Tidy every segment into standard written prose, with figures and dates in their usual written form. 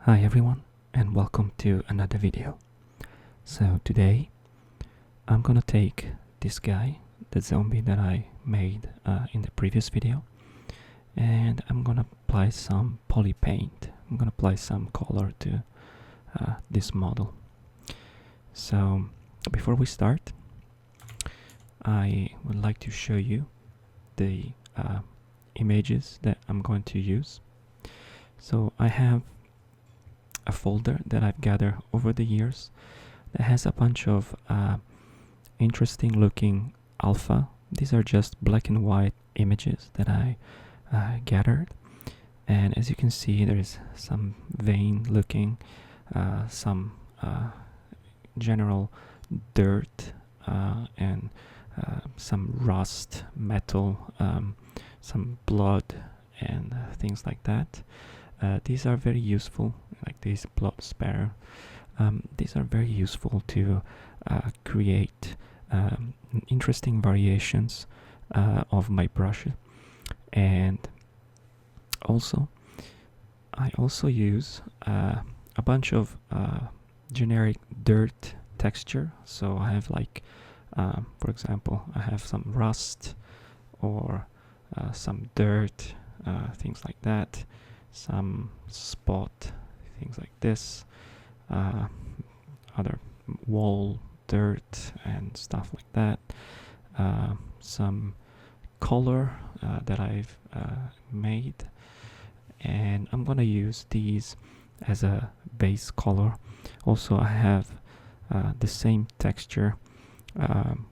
Hi everyone, and welcome to another video. So today I'm gonna take this guy, the zombie that I made in the previous video, and I'm gonna apply some Polypaint. I'm gonna apply some color to this model. So before we start, I would like to show you the images that I'm going to use. So I have a folder that I've gathered over the years that has a bunch of interesting looking alpha. These are just black and white images that I gathered, and as you can see there is some vein looking, some general dirt, and some rust, metal, some blood and things like that. These are very useful, like this blood spatter. These are very useful to create interesting variations of my brush. And also, I also use a bunch of generic dirt texture. So I have like, for example, I have some rust or some dirt, things like that. Some spot, things like this, other wall dirt and stuff like that, some color that I've made, and I'm gonna use these as a base color. Also I have the same texture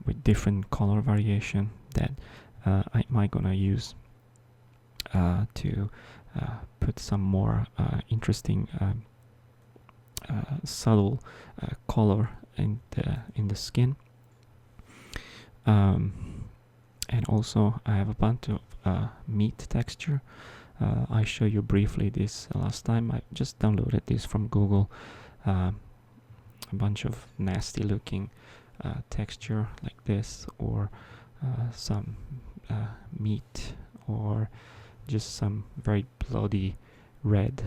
with different color variation that I might gonna use to put some more interesting subtle color in the skin. And also I have a bunch of meat texture. I showed you briefly this last time. I just downloaded this from Google. A bunch of nasty looking texture like this, or some meat, or just some very bloody red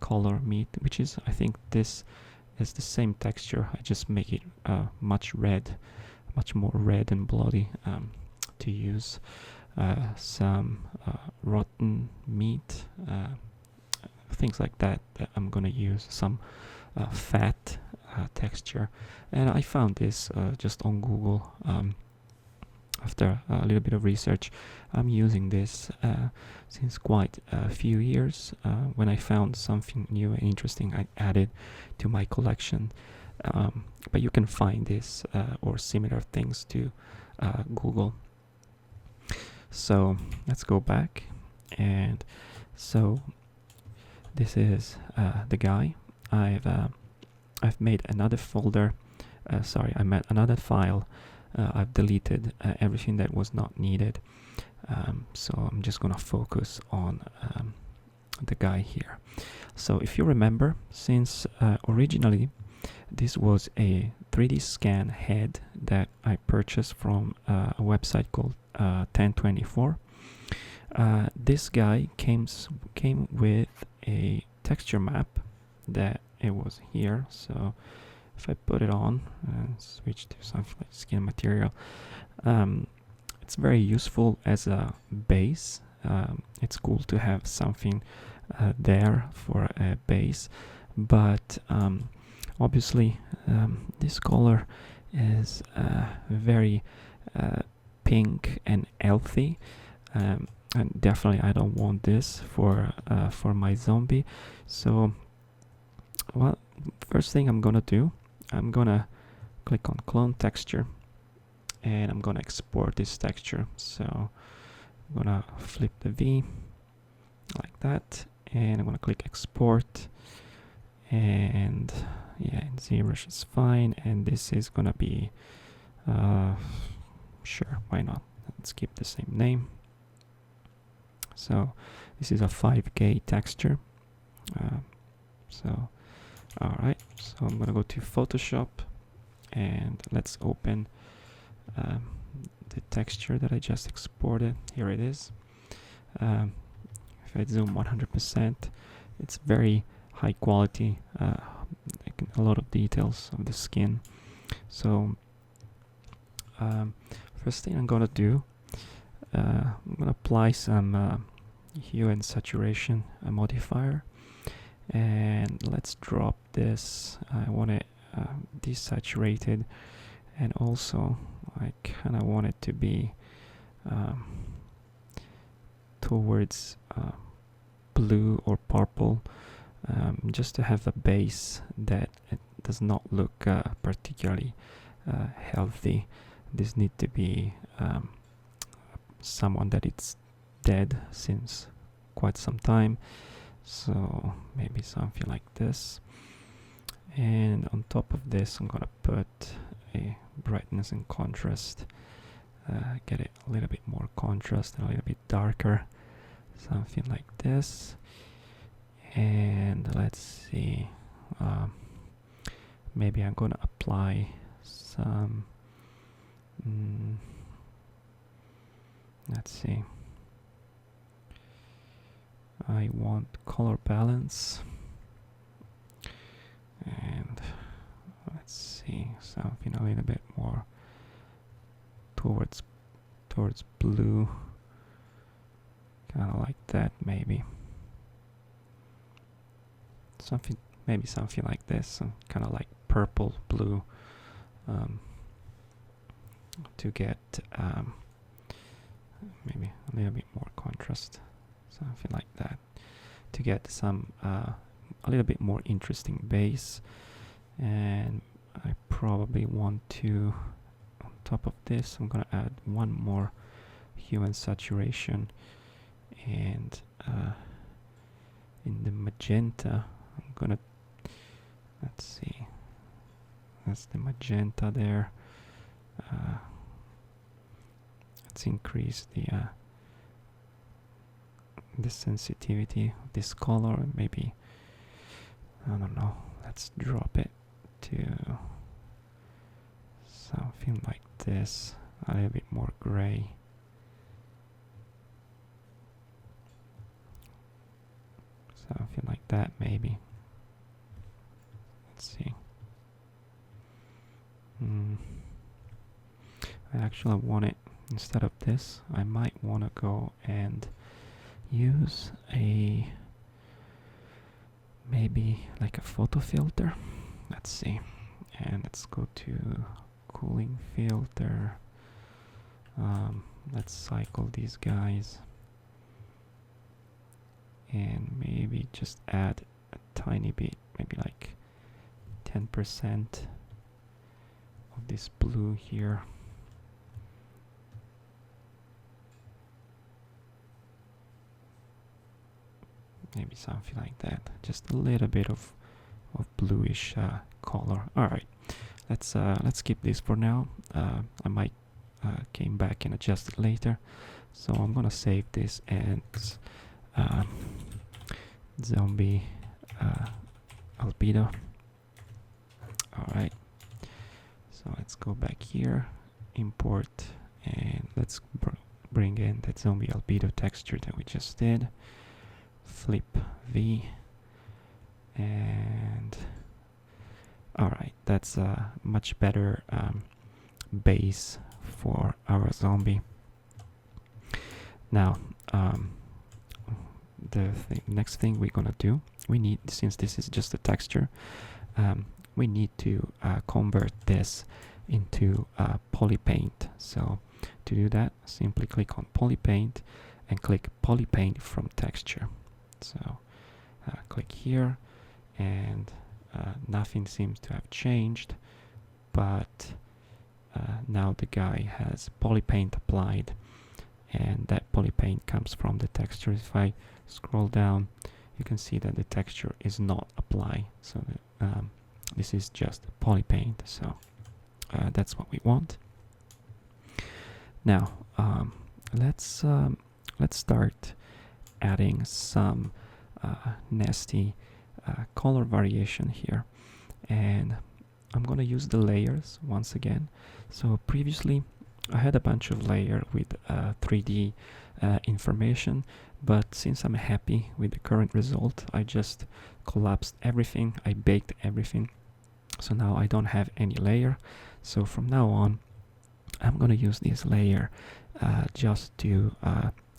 color meat, which is, I think this is the same texture. I just make it much more red and bloody to use. Some rotten meat, things like that I'm gonna use. Some fat texture, and I found this just on Google. After a little bit of research, I'm using this since quite a few years. When I found something new and interesting, I added to my collection. But you can find this or similar things to Google. So let's go back. And so this is the guy. I've made another folder. I made another file. I've deleted everything that was not needed, so I'm just gonna focus on the guy here. So if you remember, since originally this was a 3D scan head that I purchased from a website called 1024, this guy came with a texture map that it was here. So if I put it on and switch to something like skin material, it's very useful as a base. It's cool to have something there for a base, but obviously this color is very pink and healthy, and definitely I don't want this for my zombie. So, well, first thing I'm gonna do, I'm gonna click on clone texture, and I'm gonna export this texture. So I'm gonna flip the V like that, and I'm gonna click export, and yeah, in ZBrush is fine, and this is gonna be sure, why not, let's keep the same name. So this is a 5K texture. So alright, so I'm gonna go to Photoshop, and let's open the texture that I just exported. Here it is. If I zoom 100%, it's very high quality, like a lot of details of the skin. So first thing I'm gonna do, I'm gonna apply some hue and saturation modifier, and let's drop this. I want it desaturated, and also I kind of want it to be towards blue or purple, just to have a base that it does not look particularly healthy. This need to be someone that it's dead since quite some time, so maybe something like this. And on top of this I'm gonna put a brightness and contrast, get it a little bit more contrast and a little bit darker, something like this. And let's see, maybe I'm gonna apply some let's see, I want color balance, and let's see, something a little bit more towards blue, kind of like that, maybe something like this, kind of like purple blue, to get maybe a little bit more contrast, something like that, to get some a little bit more interesting base. And I probably want to, on top of this, I'm gonna add one more hue and saturation, and in the magenta I'm gonna, let's see, that's the magenta there. Let's increase the sensitivity of this color, maybe, I don't know, let's drop it to something like this, a little bit more gray. Something like that, maybe. Let's see. I actually want it, instead of this, I might want to go and use a, maybe like a photo filter. Let's see, and let's go to cooling filter. Let's cycle these guys, and maybe just add a tiny bit, maybe like 10% of this blue here. Maybe something like that, just a little bit of bluish color. All right, let's keep this for now. I might came back and adjust it later, so I'm gonna save this as zombie albedo. All right, so let's go back here, import, and let's bring in that zombie albedo texture that we just did. Flip V, and all right, that's a much better base for our zombie. Now the next thing we're gonna do, we need, since this is just a texture, we need to convert this into Polypaint. So to do that, simply click on Polypaint and click Polypaint from texture. So click here, and nothing seems to have changed, but now the guy has Polypaint applied, and that Polypaint comes from the texture. If I scroll down, you can see that the texture is not applied, so this is just Polypaint. So that's what we want. Now let's start adding some nasty color variation here, and I'm gonna use the layers once again. So previously I had a bunch of layer with 3D information. but since I'm happy with the current result, I just collapsed everything, I baked everything, so now I don't have any layer. So from now on I'm gonna use this layer just to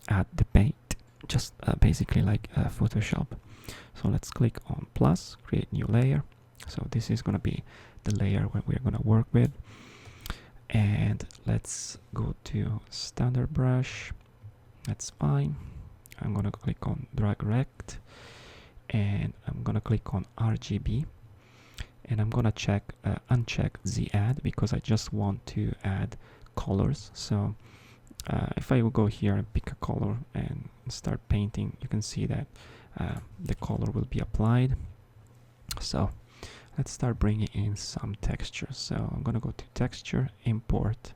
add the paint, just basically like Photoshop. So let's click on plus, create new layer. So this is gonna be the layer where we're gonna work with, and let's go to standard brush. That's fine. I'm gonna click on drag rect, and I'm gonna click on RGB, and I'm gonna uncheck Z add, because I just want to add colors. So if I will go here and pick a color and start painting, you can see that the color will be applied. So let's start bringing in some texture. So I'm gonna go to texture, import,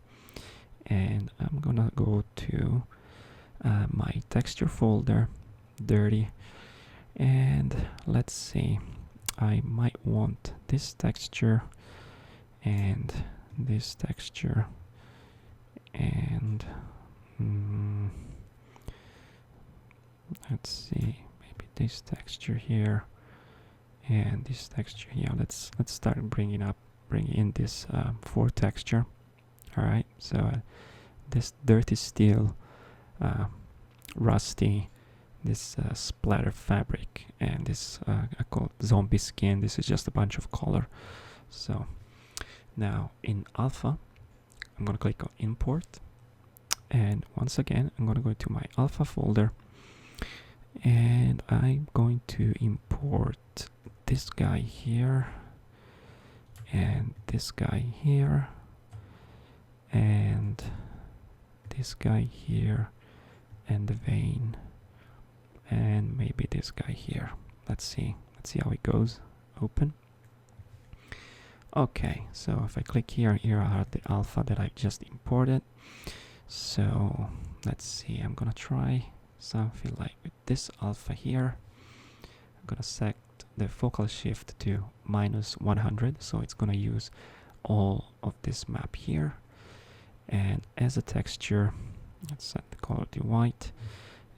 and I'm gonna go to my texture folder, dirty, and let's see, I might want this texture and this texture, and let's see, maybe this texture here and this texture here. Let's start bringing in this 4 texture. All right, so this dirty steel, rusty, this splatter fabric, and this I call it zombie skin. This is just a bunch of color. So now in alpha, I'm gonna click on import, and once again I'm gonna go to my alpha folder, and I'm going to import this guy here, and this guy here, and this guy here, and the vein, and maybe this guy here. Let's see how it goes. Open. Okay, so if I click here are the alpha that I just imported. So let's see, I'm gonna try something like with this alpha here. I'm gonna set the focal shift to -100, so it's gonna use all of this map here. And as a texture, let's set the color to white,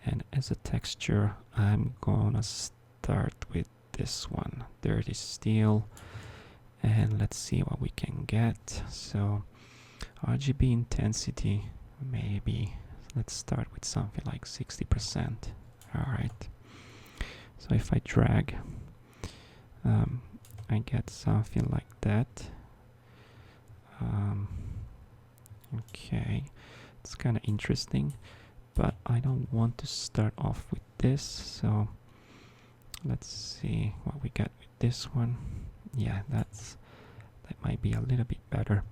and as a texture I'm gonna start with this one, dirty steel, and let's see what we can get. So RGB intensity, maybe let's start with something like 60%. Alright, so if I drag, I get something like that. Okay, it's kind of interesting, but I don't want to start off with this, so let's see what we get with this one. Yeah, that might be a little bit better.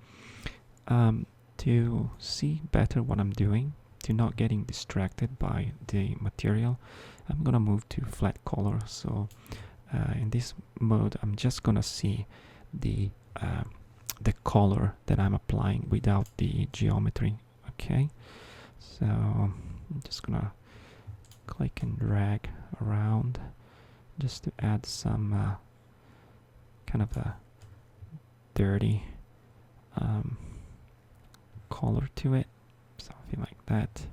To see better what I'm doing, to not getting distracted by the material, I'm gonna move to flat color. So in this mode I'm just gonna see the color that I'm applying without the geometry. Okay, so I'm just gonna click and drag around just to add some kind of a dirty color to it, something like that,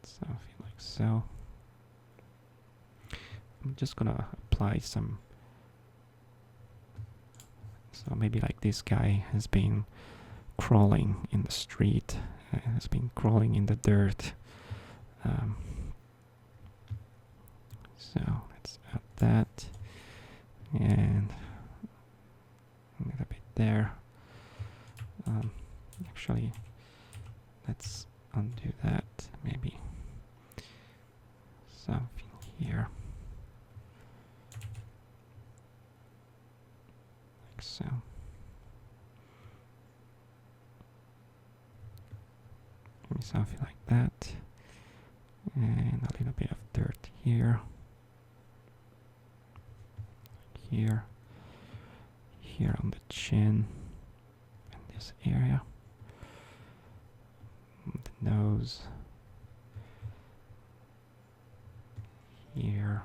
something like so. I'm just gonna apply some, so maybe like this guy has been crawling in the street, has been crawling in the dirt. So let's add that, and a little bit there. Actually, let's undo that, maybe something here, like so. Maybe something like that, and a little bit of dirt here, here on the chin, and this area, the nose, here.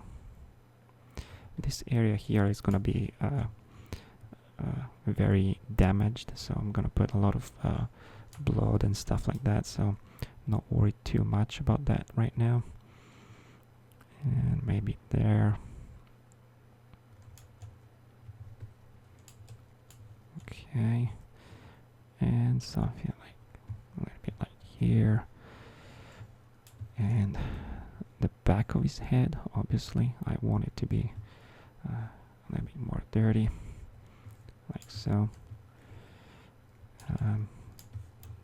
This area here is gonna be very damaged, so I'm gonna put a lot of blood and stuff like that. So not worried too much about that right now. And maybe there. Okay. And something like a little bit like here. And the back of his head, obviously, I want it to be a little bit more dirty, like so.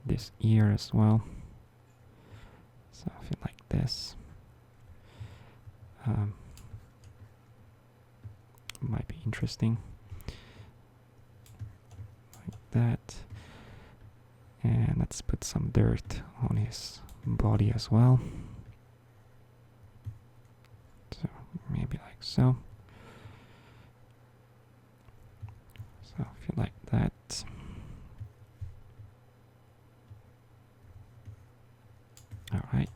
This ear as well, something like this. Might be interesting, like that. And let's put some dirt on his body as well. So maybe like so. Something like that. Alright.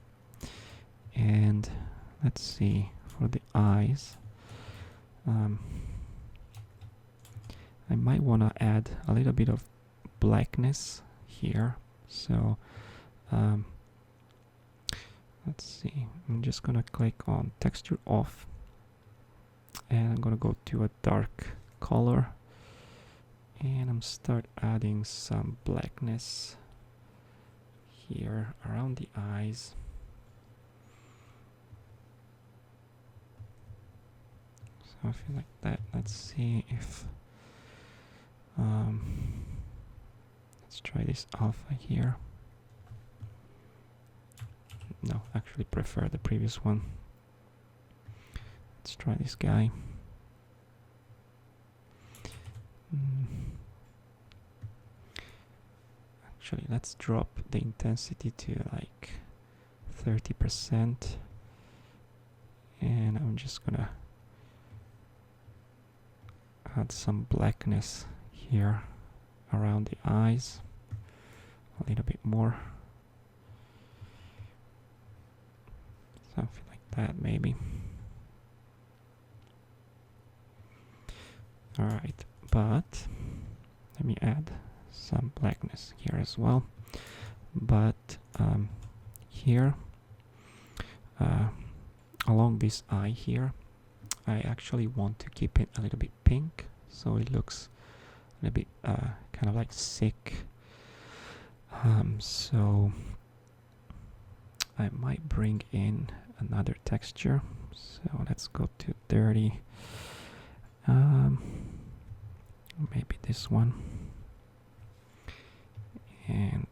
And let's see, for the eyes, I might want to add a little bit of blackness here. So let's see, I'm just gonna click on texture off, and I'm gonna go to a dark color, and I'm start adding some blackness here around the eyes. Something like that. Let's see if let's try this alpha here. No, actually prefer the previous one. Let's try this guy. Actually, let's drop the intensity to like 30%, and I'm just gonna add some blackness here around the eyes, a little bit more, something like that maybe. Alright, but let me add some blackness here as well. But here along this eye here, I actually want to keep it a little bit pink, so it looks a little bit kind of like sick. So I might bring in another texture. So let's go to 30. Maybe this one. And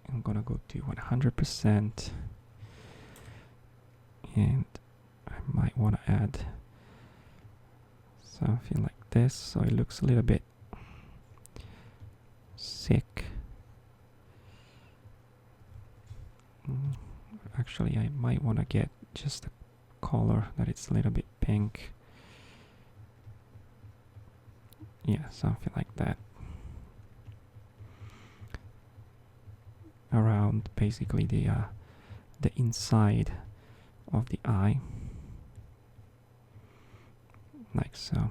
I'm gonna go to 100%. And I might want to add something like this, so it looks a little bit sick. Actually, I might want to get just a color that it's a little bit pink. Yeah, something like that. Around basically the inside of the eye, like so.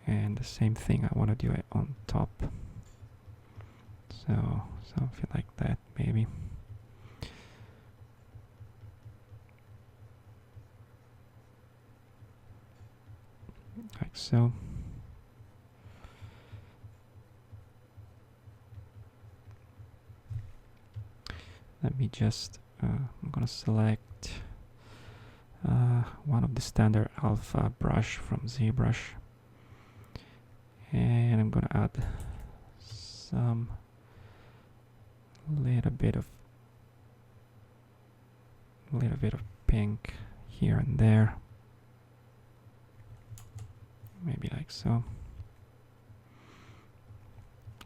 And the same thing, I want to do it on top, so something like that maybe. Like so. Let me just, I'm gonna select one of the standard alpha brush from ZBrush, and I'm gonna add some little bit of pink here and there, maybe like so,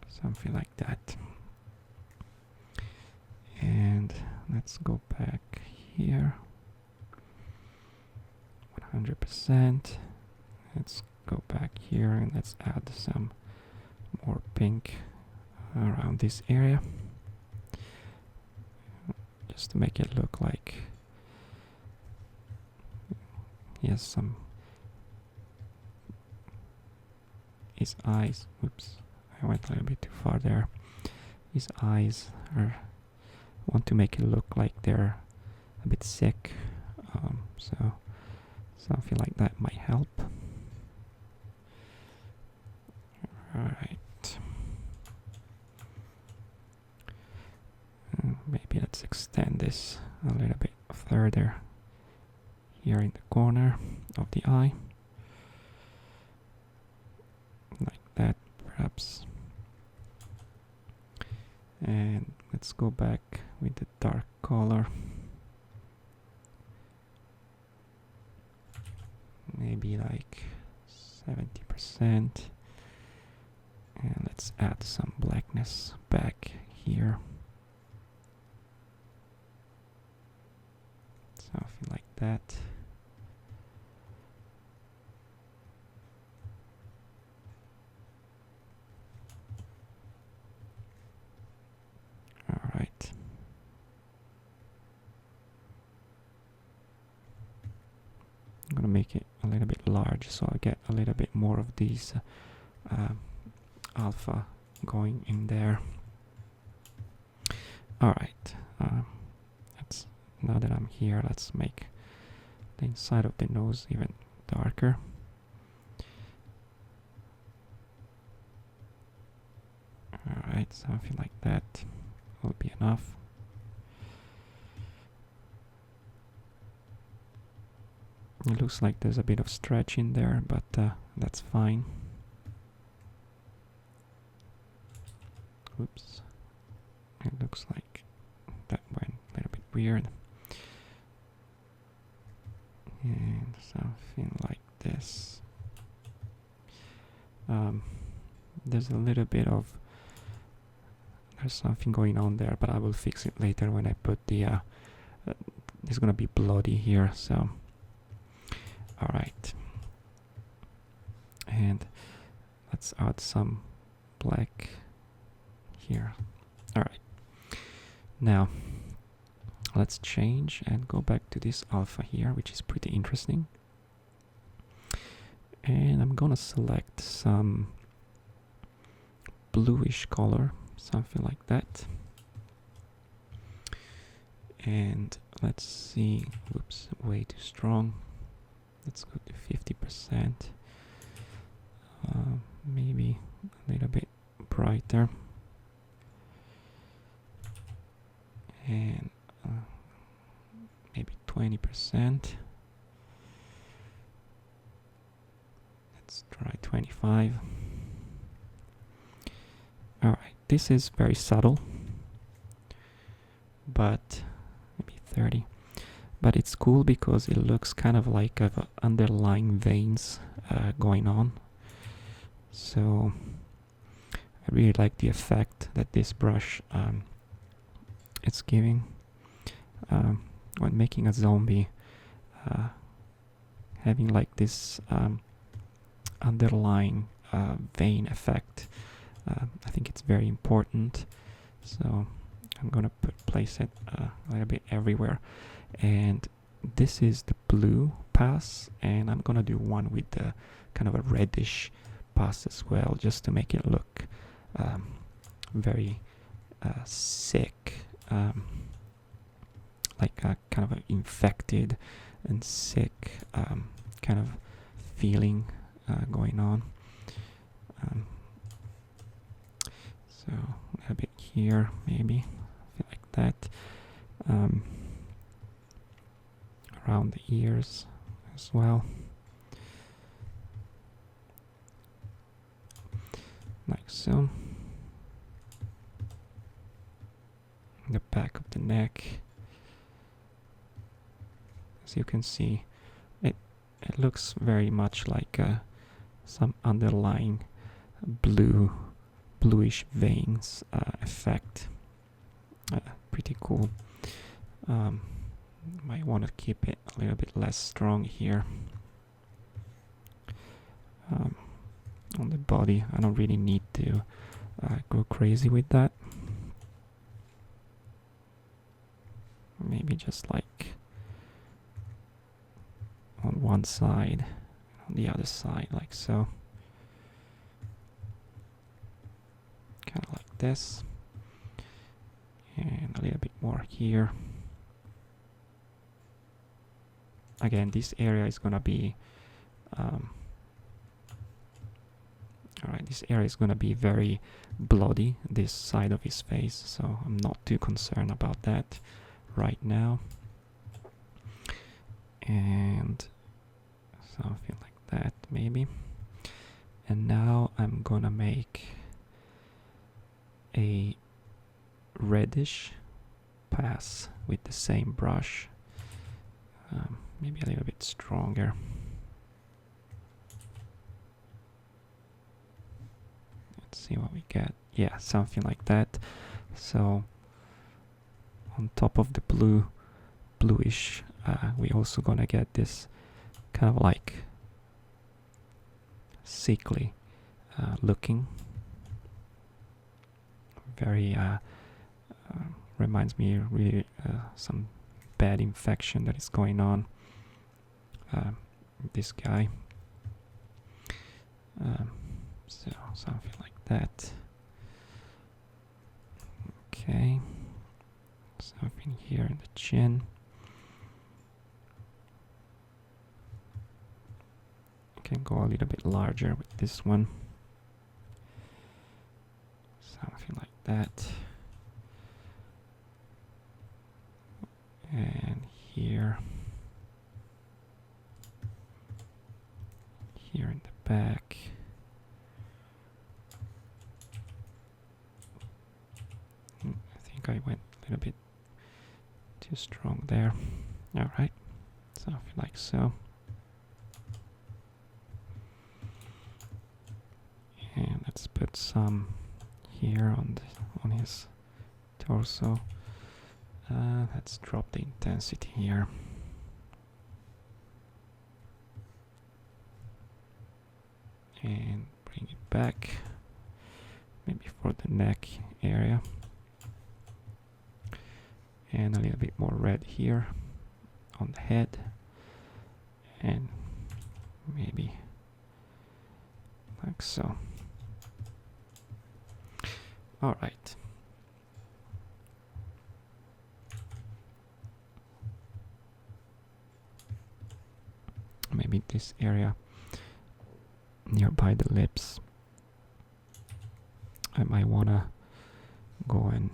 something like that. And let's go back here, 100%. Let's go back here and let's add some more pink around this area, just to make it look like he has some, his eyes, oops, I went a little bit too far there. his eyes want to make it look like they're a bit sick, so something like that might help. Alright. Maybe let's extend this a little bit further here in the corner of the eye. Like that, perhaps. And let's go back with the dark color. Maybe like 70%. And let's add some blackness back here. Something like that. All right. I'm gonna make it a little bit large so I get a little bit more of these alpha going in there. All right. Now that I'm here, let's make the inside of the nose even darker. Alright, something like that will be enough. It looks like there's a bit of stretch in there, but that's fine. Oops. It looks like that went a little bit weird. And something like this. There's a little bit of there's something going on there, but I will fix it later when I put the it's gonna be bloody here, so alright. And let's add some black here. Alright. Now let's change and go back to this alpha here, which is pretty interesting. And I'm gonna select some bluish color, something like that. And let's see, whoops, way too strong. Let's go to 50%. Maybe a little bit brighter. And maybe 20%. Let's try 25. Alright, this is very subtle, but maybe 30. But it's cool because it looks kind of like underlying veins going on. So I really like the effect that this brush it's giving when making a zombie, having like this underlying vein effect. I think it's very important, so I'm gonna place it a little bit everywhere. And this is the blue pass, and I'm gonna do one with the kind of a reddish pass as well, just to make it look very sick, like a kind of an infected and sick kind of feeling going on. So a little bit here, maybe, like that. Around the ears as well. Like so. The back of the neck. As you can see, it looks very much like some underlying bluish veins effect. Pretty cool. Might want to keep it a little bit less strong here. On the body, I don't really need to go crazy with that. Maybe just like on one side, on the other side, like so. Kind of like this. and a little bit more here. Again, this area is gonna be alright, this area is gonna be very bloody, this side of his face, so I'm not too concerned about that right now. And something like that maybe. And now I'm gonna make a reddish pass with the same brush, maybe a little bit stronger. Let's see what we get. Yeah, something like that. So on top of the bluish, we also gonna get this kind of like sickly looking, very reminds me really some bad infection that is going on. This guy, so something like that. Okay, something here in the chin. Can go a little bit larger with this one, something like that. And here in the back. I think I went a little bit too strong there. All right, something like so. And let's put some here on his torso. Let's drop the intensity here. And bring it back, maybe for the neck area. And a little bit more red here on the head. And maybe like so. All right. Maybe this area nearby the lips, I might wanna go and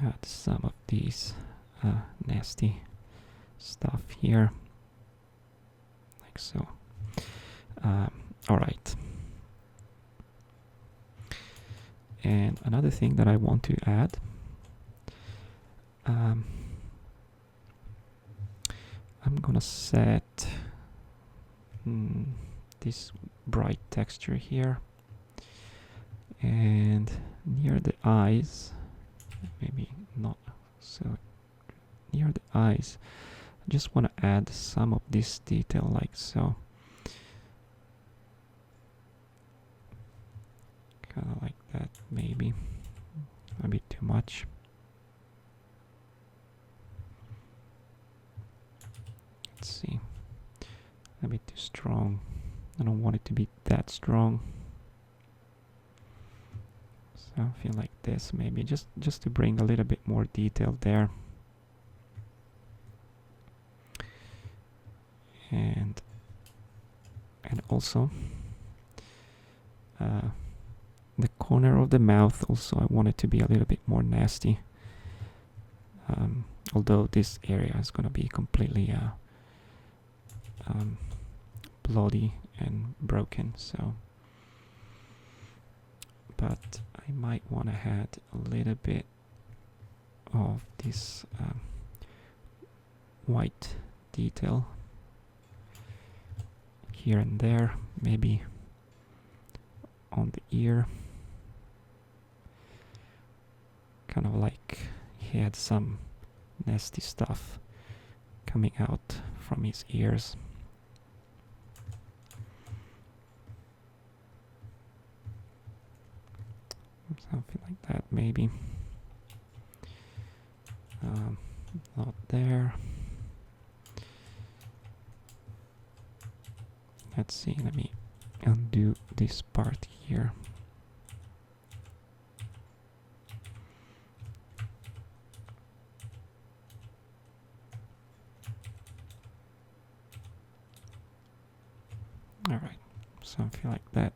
add some of these nasty stuff here, like so. All right. And another thing that I want to add, I'm gonna set this bright texture here, and near the eyes, maybe not so near the eyes, I just want to add some of this detail like so, kind of like that, maybe a bit too much. Let's see, a bit too strong. I don't want it to be that strong. Something like this, maybe just to bring a little bit more detail there. And also the corner of the mouth also, I want it to be a little bit more nasty. Although this area is gonna be completely bloody and broken, so but I might want to add a little bit of this white detail here and there, maybe on the ear, kind of like he had some nasty stuff coming out from his ears. Something like that, maybe. Not there. Let's see, let me undo this part here. something like that,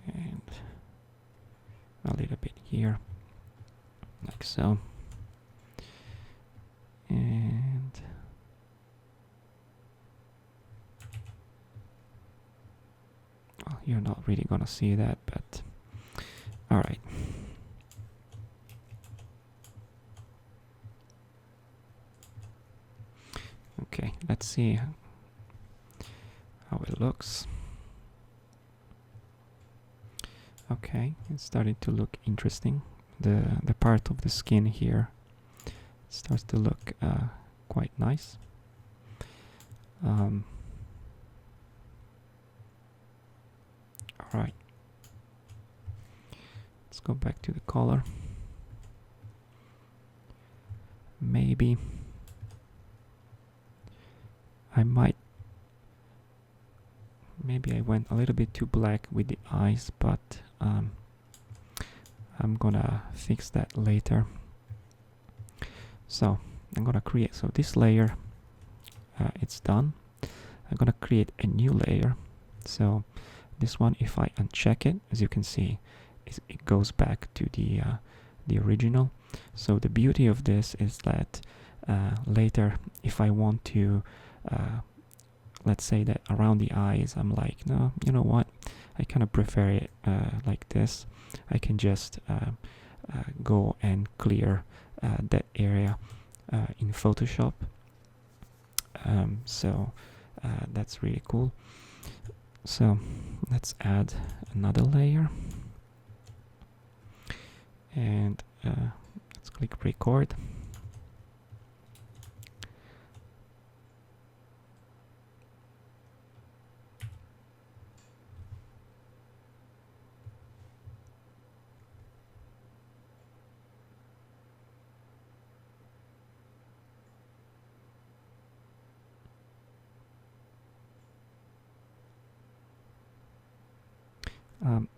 and a little bit here, like so. And well, you're not really gonna see that, but all right. Okay, let's see how it looks. Okay, it's starting to look interesting. The part of the skin here starts to look quite nice. All right, let's go back to the color. Maybe I went a little bit too black with the eyes, but I'm gonna fix that later. So I'm gonna create, so this layer, it's done. I'm gonna create a new layer. So this one, if I uncheck it, as you can see, it goes back to the original. So the beauty of this is that later, if I want to, let's say that around the eyes, I'm like, no, you know what? I kind of prefer it like this. I can just go and clear that area in Photoshop. So that's really cool. So let's add another layer, and let's click record.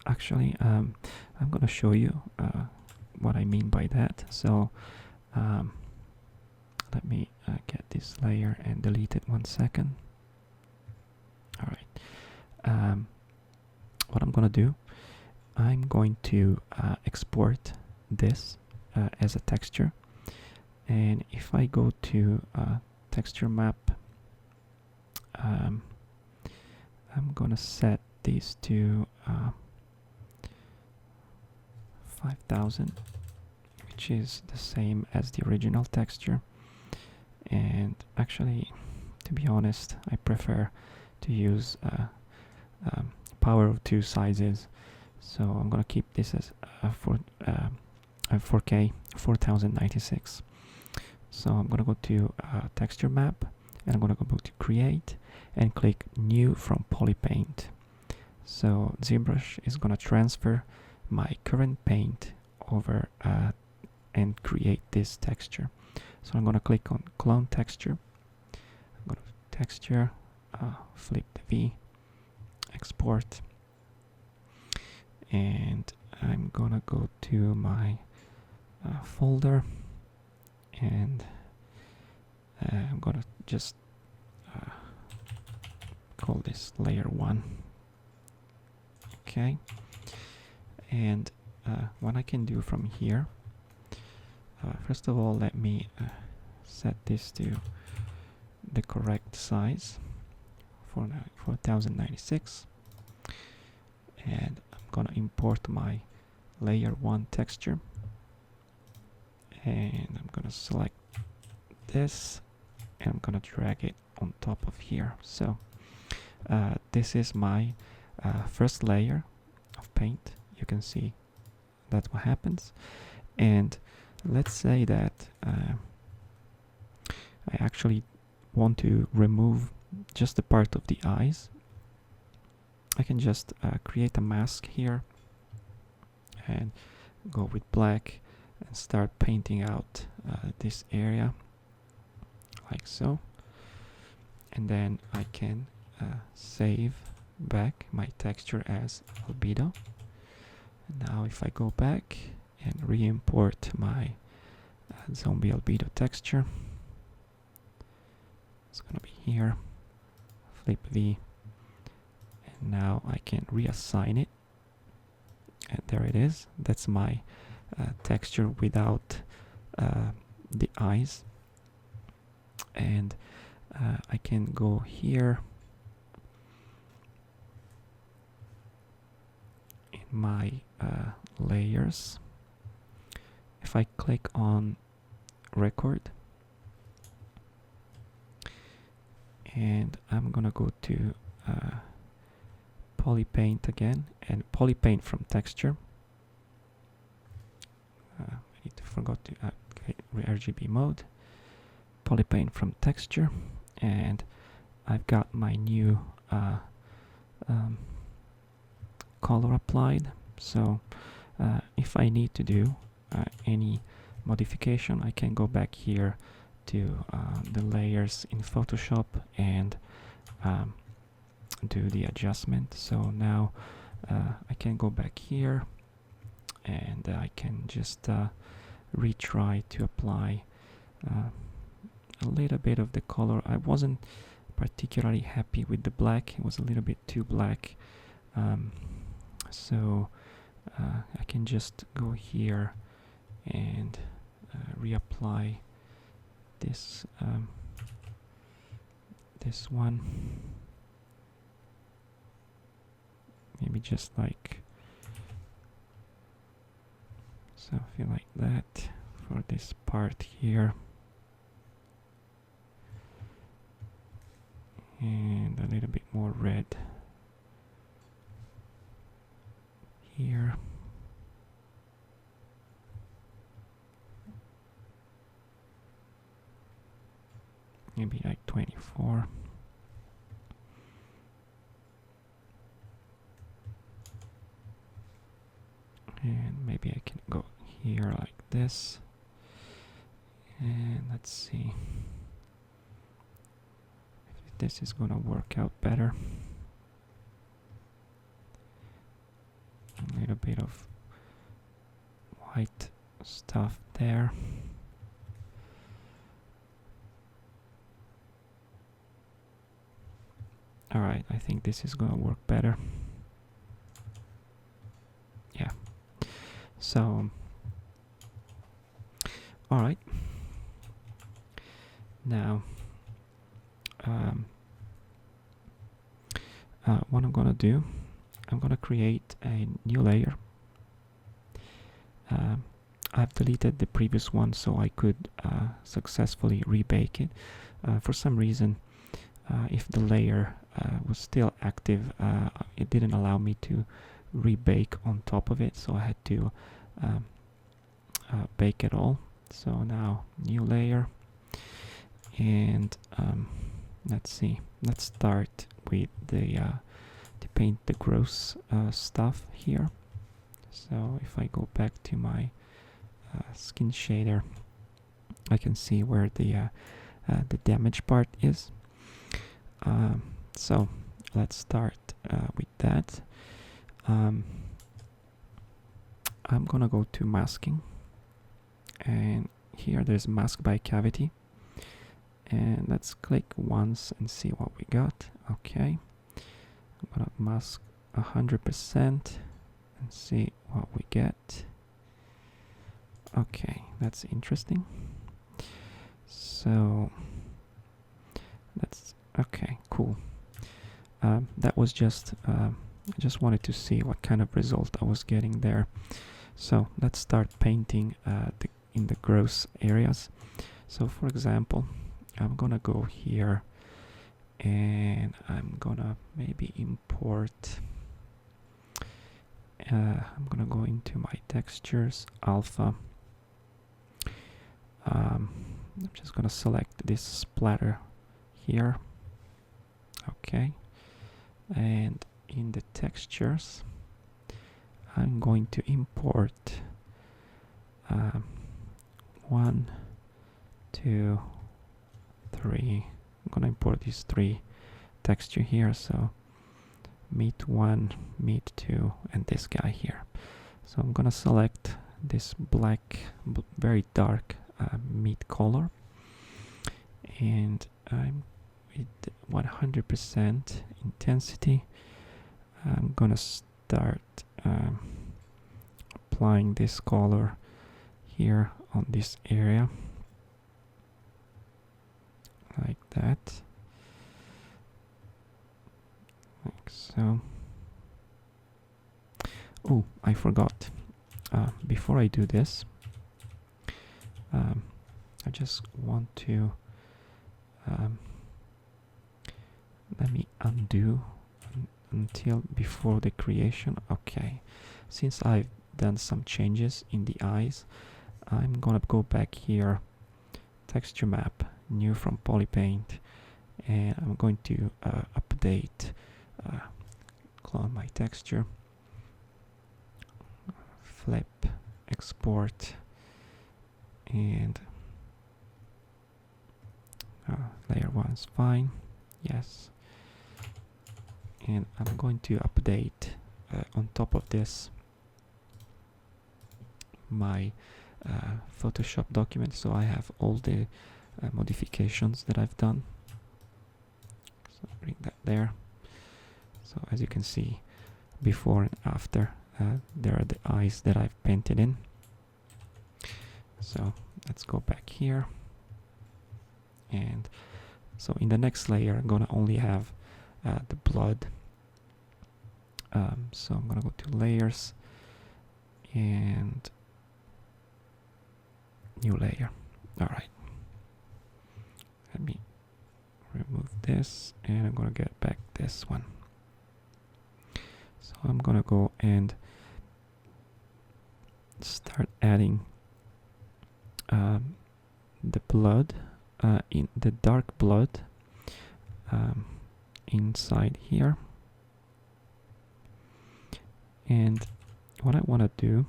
Actually, I'm going to show you what I mean by that. So let me get this layer and delete it 1 second. All right. What I'm going to do, I'm going to export this as a texture. And if I go to texture map, I'm going to set these to 5000, which is the same as the original texture. And actually, to be honest, I prefer to use power of 2 sizes. So I'm gonna keep this as 4K 4096. So I'm gonna go to texture map, and I'm gonna go to create and click new from Polypaint. So ZBrush is gonna transfer my current paint over and create this texture. So I'm gonna click on clone texture. I'm gonna texture, flip the V, export, and I'm gonna go to my folder, and I'm gonna just call this layer 1. Okay, and what I can do from here, first of all, let me set this to the correct size for 4096, and I'm gonna import my layer 1 texture, and I'm gonna select this, and I'm gonna drag it on top of here. So this is my first layer of paint. You can see that's what happens. And let's say that I actually want to remove just the part of the eyes. I can just create a mask here and go with black and start painting out this area like so. And then I can save back my texture as albedo. Now if I go back and re-import my zombie albedo texture, it's gonna be here, flip V, Now I can reassign it, and there it is. That's my texture without the eyes. And I can go here in my layers. If I click on record, and I'm gonna go to Polypaint again, and Polypaint from texture. I need to forgot to okay, RGB mode. Polypaint from texture, and I've got my new color applied. So if I need to do any modification, I can go back here to the layers in Photoshop and do the adjustment. So now I can go back here and I can just retry to apply a little bit of the color. I wasn't particularly happy with the black. It was a little bit too black. So I can just go here and reapply this this one. Maybe just like something like that for this part here. And a little bit more red here. Maybe like 24. And maybe I can go here like this. And let's see if this is gonna work out better. A little bit of white stuff there. Alright, I think this is gonna work better. Yeah. So, alright. Now, what I'm gonna do, I'm gonna create a new layer. I've deleted the previous one so I could successfully rebake it. For some reason, if the layer was still active, it didn't allow me to rebake on top of it, so I had to bake it all. So now new layer, and let's see, let's start with the to paint the gross stuff here. So if I go back to my skin shader, I can see where the damage part is. So let's start with that. I'm gonna go to masking, and here there's mask by cavity, and let's click once and see what we got. Okay, I'm gonna mask 100% and see what we get. Okay, that's interesting. So that's okay, cool. That was just I just wanted to see what kind of result I was getting there. So let's start painting in the gross areas. So for example, I'm gonna go here and I'm gonna maybe import, I'm gonna go into my textures, alpha. I'm just gonna select this splatter here. Okay, and in the textures I'm going to import 1, 2, 3. I'm gonna import these 3 texture here, so meat 1, meat 2, and this guy here. So I'm gonna select this black, very dark meat color, and I'm with 100% intensity. I'm gonna start applying this color here on this area, like that, like so. Oh, I forgot. Before I do this, I just want to let me undo until before the creation. Okay, since I've done some changes in the eyes, I'm gonna go back here, texture map, new from Polypaint, and I'm going to update, clone my texture, flip, export, and layer 1 is fine, yes. And I'm going to update on top of this my Photoshop document, so I have all the modifications that I've done. So bring that there. So as you can see, before and after, there are the eyes that I've painted in. So let's go back here, and so in the next layer I'm gonna only have the blood. So I'm gonna go to layers and new layer. All right, let me remove this, and I'm gonna get back this one. So I'm gonna go and start adding the blood, in the dark blood, inside here. And what I want to do,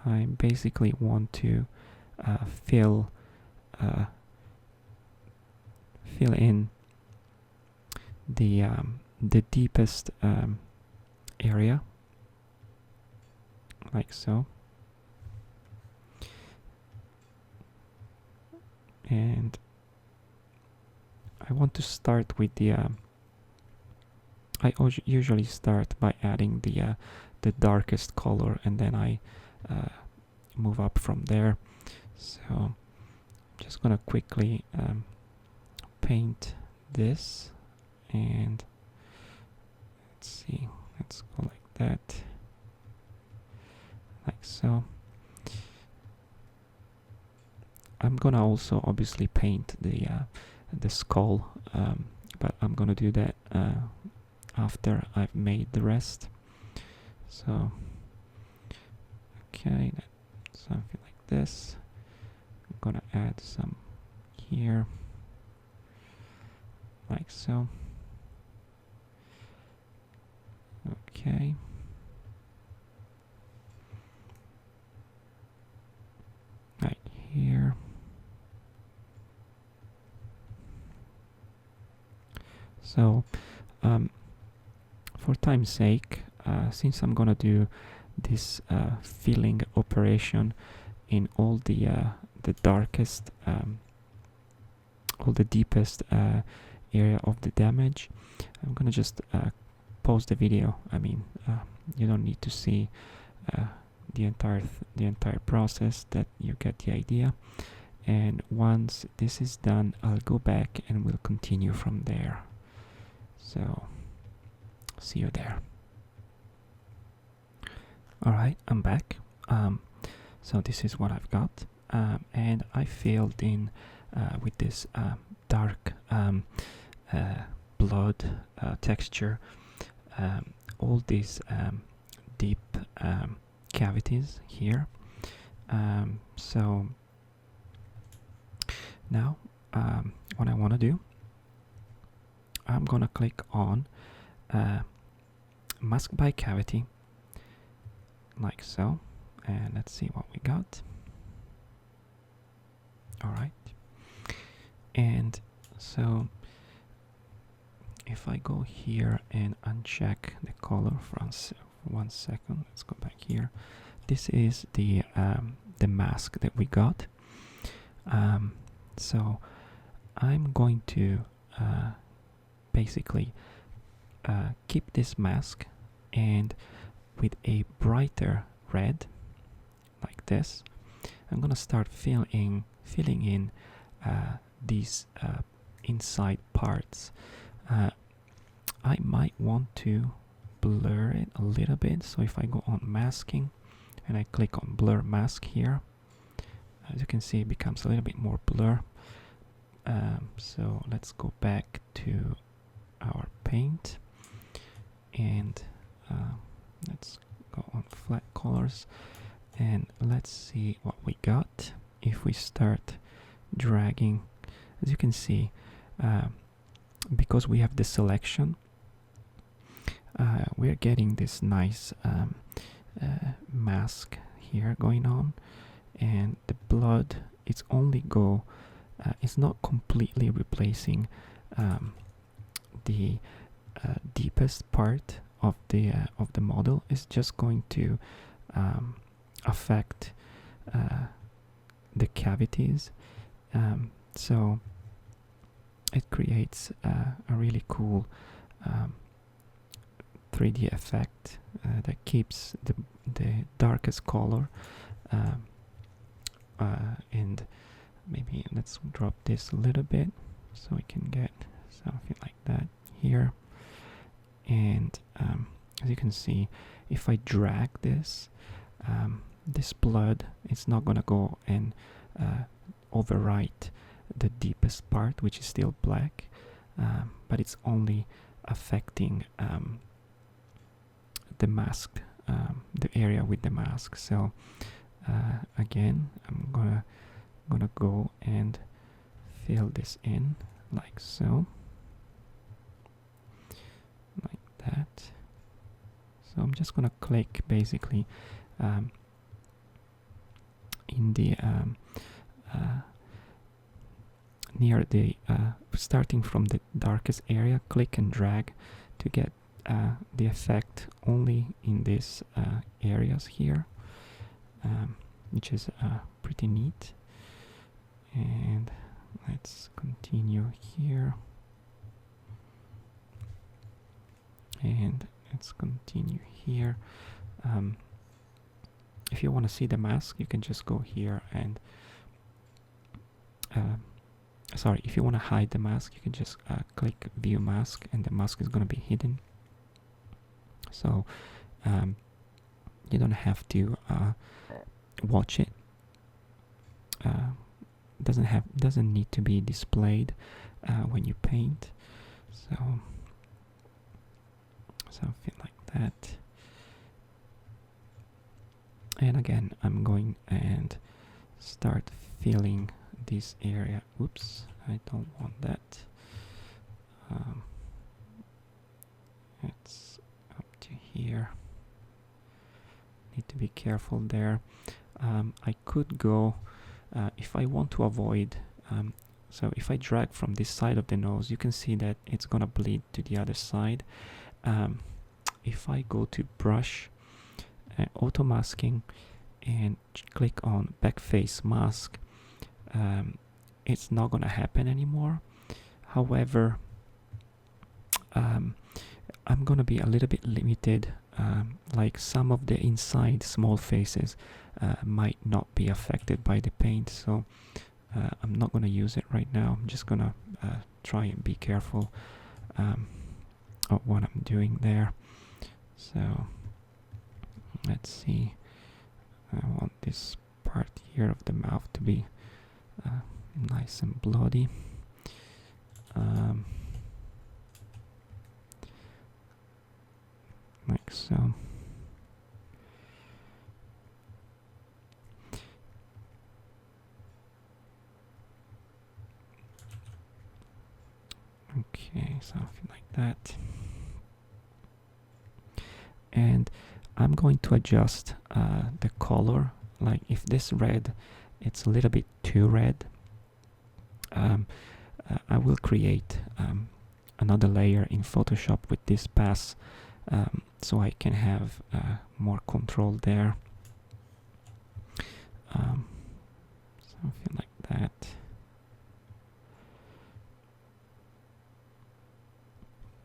I basically want to fill in the deepest area, like so. And I want to start with the I usually start by adding the darkest color, and then I move up from there. So I'm just gonna quickly paint this, and let's see, let's go like that, like so. I'm gonna also obviously paint the skull, but I'm gonna do that after I've made the rest. So okay, something like this. I'm gonna add some here, like so. Okay. Right here. So for time's sake, since I'm gonna do this filling operation in all the darkest, all the deepest area of the damage, I'm gonna just pause the video. I mean, you don't need to see the entire process, that you get the idea. And once this is done, I'll go back and we'll continue from there. So see you there. Alright, I'm back. So this is what I've got, and I filled in with this dark blood texture all these deep cavities here. So now what I want to do, I'm gonna click on mask by cavity, like so, and let's see what we got. All right, and so if I go here and uncheck the color for 1 second, let's go back here. This is the mask that we got. So I'm going to basically keep this mask, and with a brighter red like this, I'm gonna start filling in these inside parts. I might want to blur it a little bit, so if I go on masking and I click on blur mask here, as you can see, it becomes a little bit more blur. So let's go back to our paint, and let's go on flat colors, and let's see what we got if we start dragging. As you can see, because we have the selection, we're getting this nice mask here going on, and the blood, it's only it's not completely replacing the deepest part of the model. It's just going to affect the cavities, so it creates a really cool 3D effect that keeps the darkest color, and maybe let's drop this a little bit so we can get something like that here. And as you can see, if I drag this, this blood, it's not gonna go and overwrite the deepest part, which is still black, but it's only affecting the mask, the area with the mask. So again, I'm gonna go and fill this in like so, like that. So I'm just gonna click basically in the near the starting from the darkest area, click and drag to get the effect only in these areas here, which is pretty neat. And let's continue here, and let's continue here. If you want to see the mask, you can just go here and sorry, if you want to hide the mask, you can just click view mask, and the mask is going to be hidden. So you don't have to watch it. Doesn't need to be displayed when you paint. So something like that. And again, I'm going and start filling this area. Oops, I don't want that. It's up to here. Need to be careful there. I could go if I want to avoid. So if I drag from this side of the nose, you can see that it's gonna bleed to the other side. If I go to brush, auto masking, and click on back face mask, it's not gonna happen anymore. However, I'm gonna be a little bit limited. Like some of the inside small faces might not be affected by the paint, so I'm not gonna use it right now. I'm just gonna try and be careful of what I'm doing there. So let's see. I want this part here of the mouth to be nice and bloody. Like so. Okay, something like that. And I'm going to adjust the color. Like if this red, it's a little bit too red, I will create another layer in Photoshop with this pass, so I can have more control there. Something like that.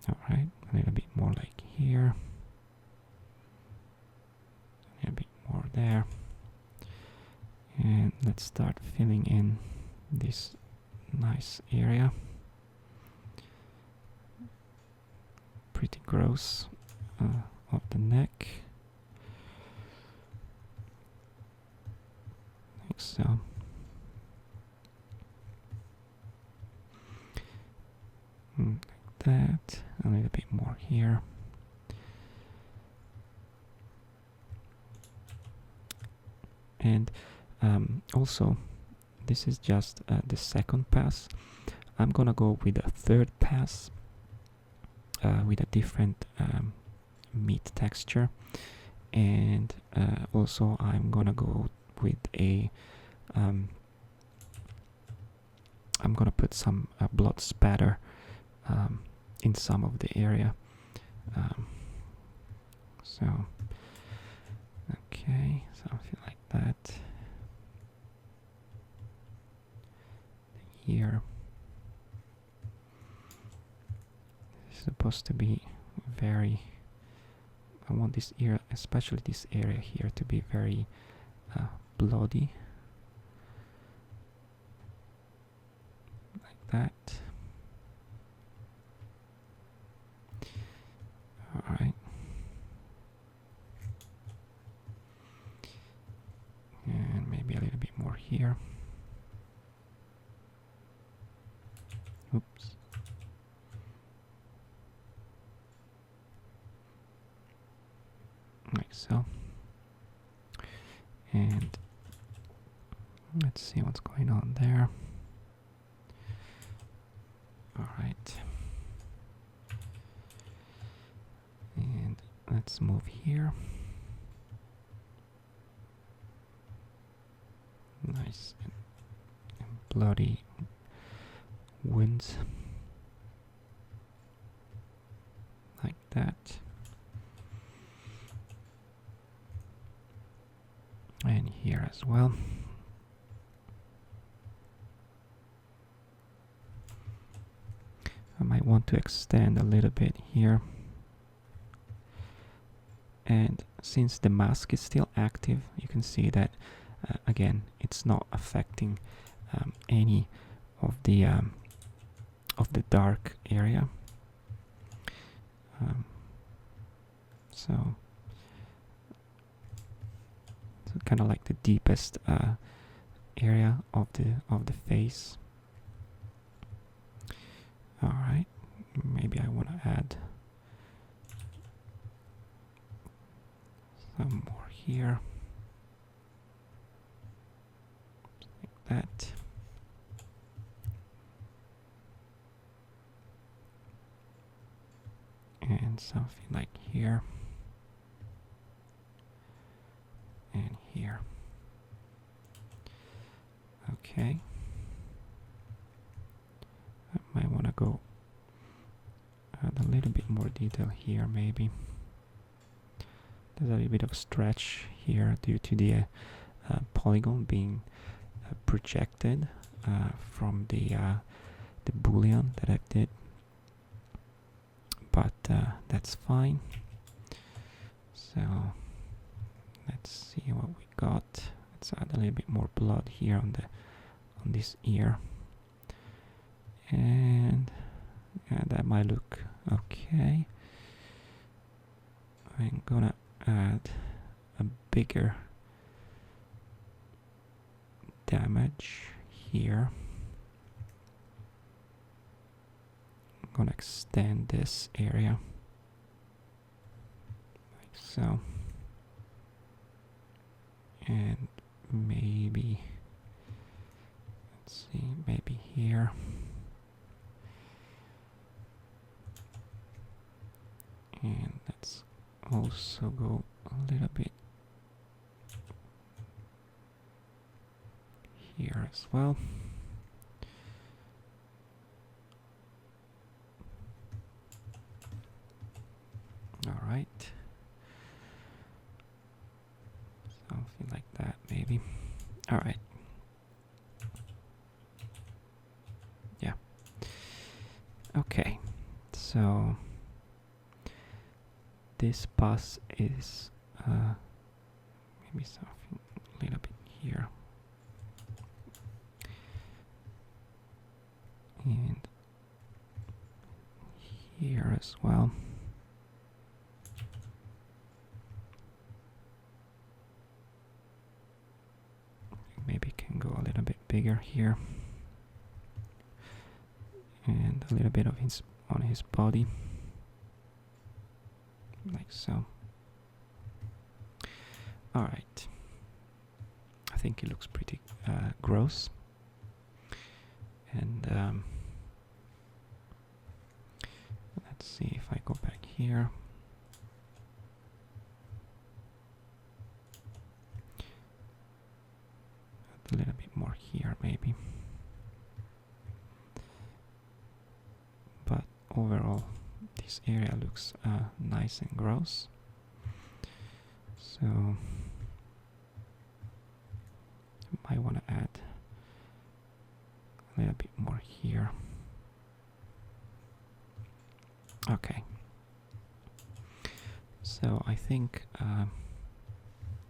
Alright, a little bit And let's start filling in this nice area. Pretty gross of the neck. Like so. Like that. A little bit more here. And also, this is just the second pass. I'm gonna go with a third pass with a different meat texture, and also I'm gonna go with a I'm gonna put some blood spatter in some of the area. So okay, something like that. Here it's supposed to be very, I want this area, especially this area here, to be very bloody, like that. Alright. And maybe a little bit more here. Oops. Like so. And let's see what's going on there. Alright. And let's move here. Nice and bloody wounds. Like that. And here as well. I might want to extend a little bit here. And since the mask is still active, you can see that again, it's not affecting any of the dark area. So kind of like the deepest area of the face. All right, maybe I want to add some more here, like that. And something like here. And here. Okay. I might want to go add a little bit more detail here, maybe. There's a little bit of stretch here due to the polygon being projected from the boolean that I did. But that's fine. So let's see what we got. Let's add a little bit more blood here on this ear, and yeah, that might look okay. I'm gonna add a bigger damage here. I'm gonna extend this area like so. And maybe, let's see, maybe here. And let's also go a little bit here as well. All right. Something like that, maybe. All right. Yeah. Okay. So this pass is maybe something a little bit here. as well. Maybe can go a little bit bigger here, and a little bit of his on his body, like so. All right, I think it looks pretty gross, and let's see if I go back here. A little bit more here maybe, but overall this area looks nice and gross, so I want to add a little bit more here. Okay, so I think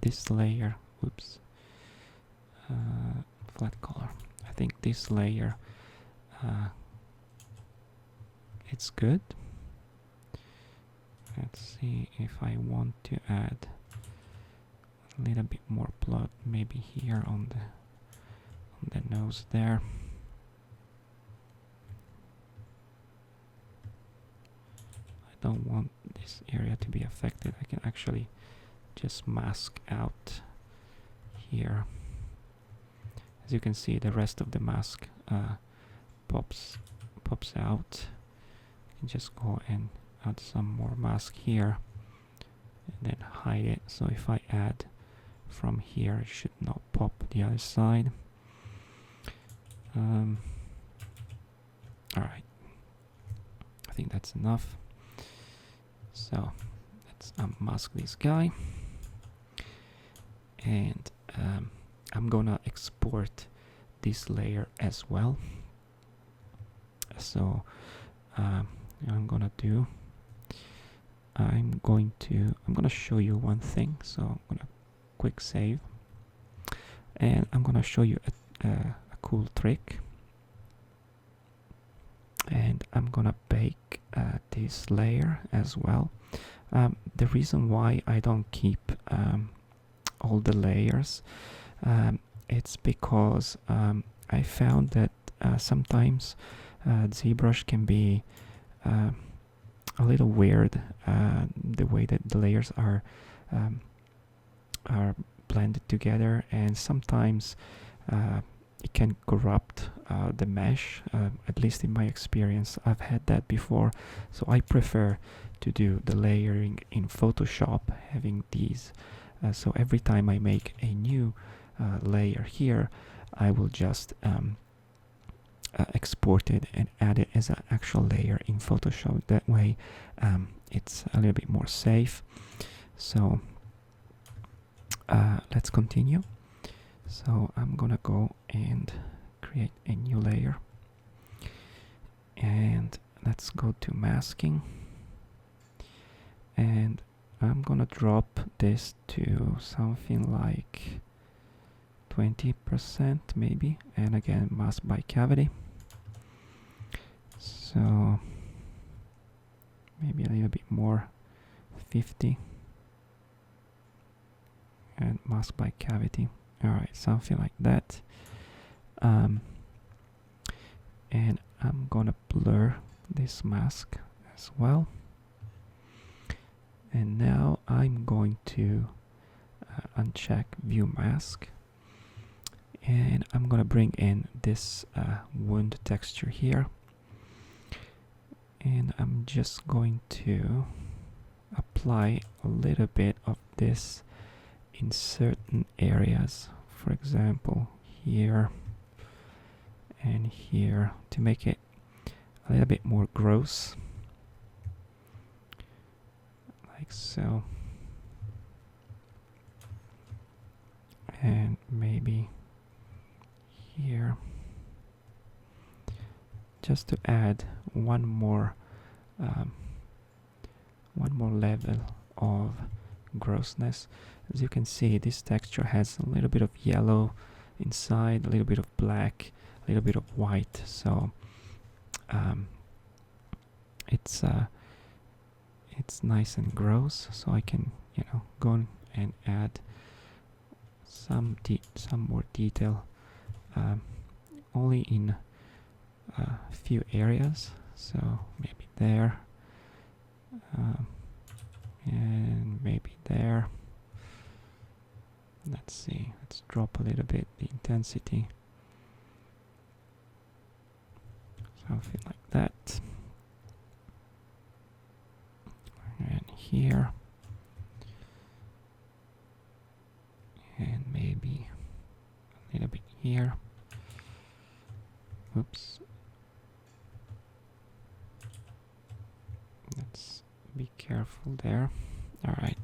this layer, oops, flat color, I think this layer it's good. Let's see if I want to add a little bit more blood, maybe here on the nose there. I don't want this area to be affected. I can actually just mask out here. As you can see, the rest of the mask pops out. You can just go and add some more mask here and then hide it. So if I add from here, it should not pop the other side. Alright, I think that's enough. So let's unmask this guy, and I'm gonna export this layer as well. So I'm gonna show you one thing. So I'm gonna quick save, and I'm gonna show you a cool trick. And I'm gonna bake this layer as well. The reason why I don't keep all the layers, it's because I found that sometimes ZBrush can be a little weird, the way that the layers are blended together, and sometimes it can corrupt the mesh. At least in my experience, I've had that before. So I prefer to do the layering in Photoshop, having these. So every time I make a new layer here, I will just export it and add it as an actual layer in Photoshop. That way it's a little bit more safe. So let's continue. So I'm gonna go and create a new layer, and let's go to masking, and I'm gonna drop this to something like 20% maybe, and again mask by cavity. So maybe a little bit more, 50, and mask by cavity. Alright, something like that. And I'm gonna blur this mask as well. And now I'm going to uncheck view mask, and I'm gonna bring in this wound texture here, and I'm just going to apply a little bit of this in certain areas, for example here and here, to make it a little bit more gross, like so, and maybe here, just to add one more level of grossness. As you can see, this texture has a little bit of yellow inside, a little bit of black, a little bit of white. So it's it's nice and gross, so I can, you know, go and add some more detail, only in a few areas. So maybe there, and maybe there. Let's see, let's drop a little bit the intensity, something like that. And here, and maybe a little bit here. Oops. Let's be careful there. All right.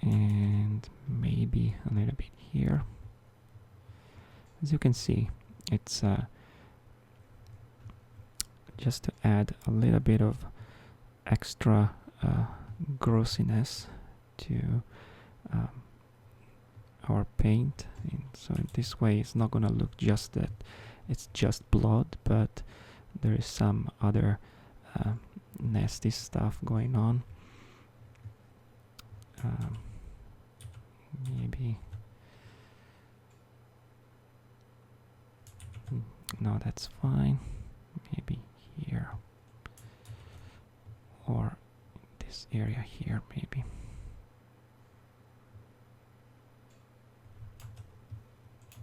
And maybe a little bit here. As you can see, it's just to add a little bit of extra grossiness to our paint, and so in this way it's not gonna look just that it's just blood, but there is some other nasty stuff going on. Maybe no, that's fine. Maybe here, or this area here, maybe.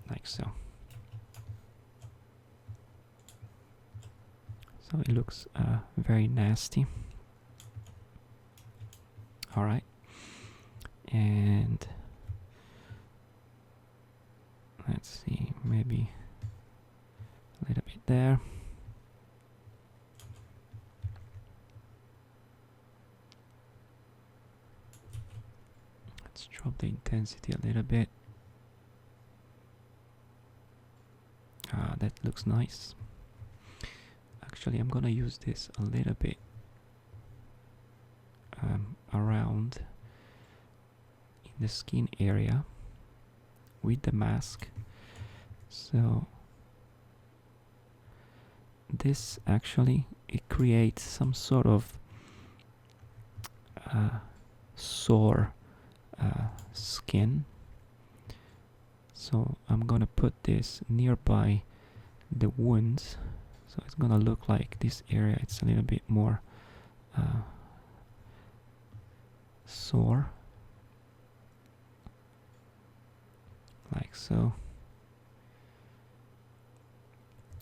Like so. So it looks very nasty. All right, and let's see, maybe a little bit there. Let's drop the intensity a little bit. That looks nice. Actually, I'm gonna use this a little bit around in the skin area with the mask. So this actually, it creates some sort of sore skin. So I'm gonna put this nearby the wounds, so it's gonna look like this area, it's a little bit more sore, like so.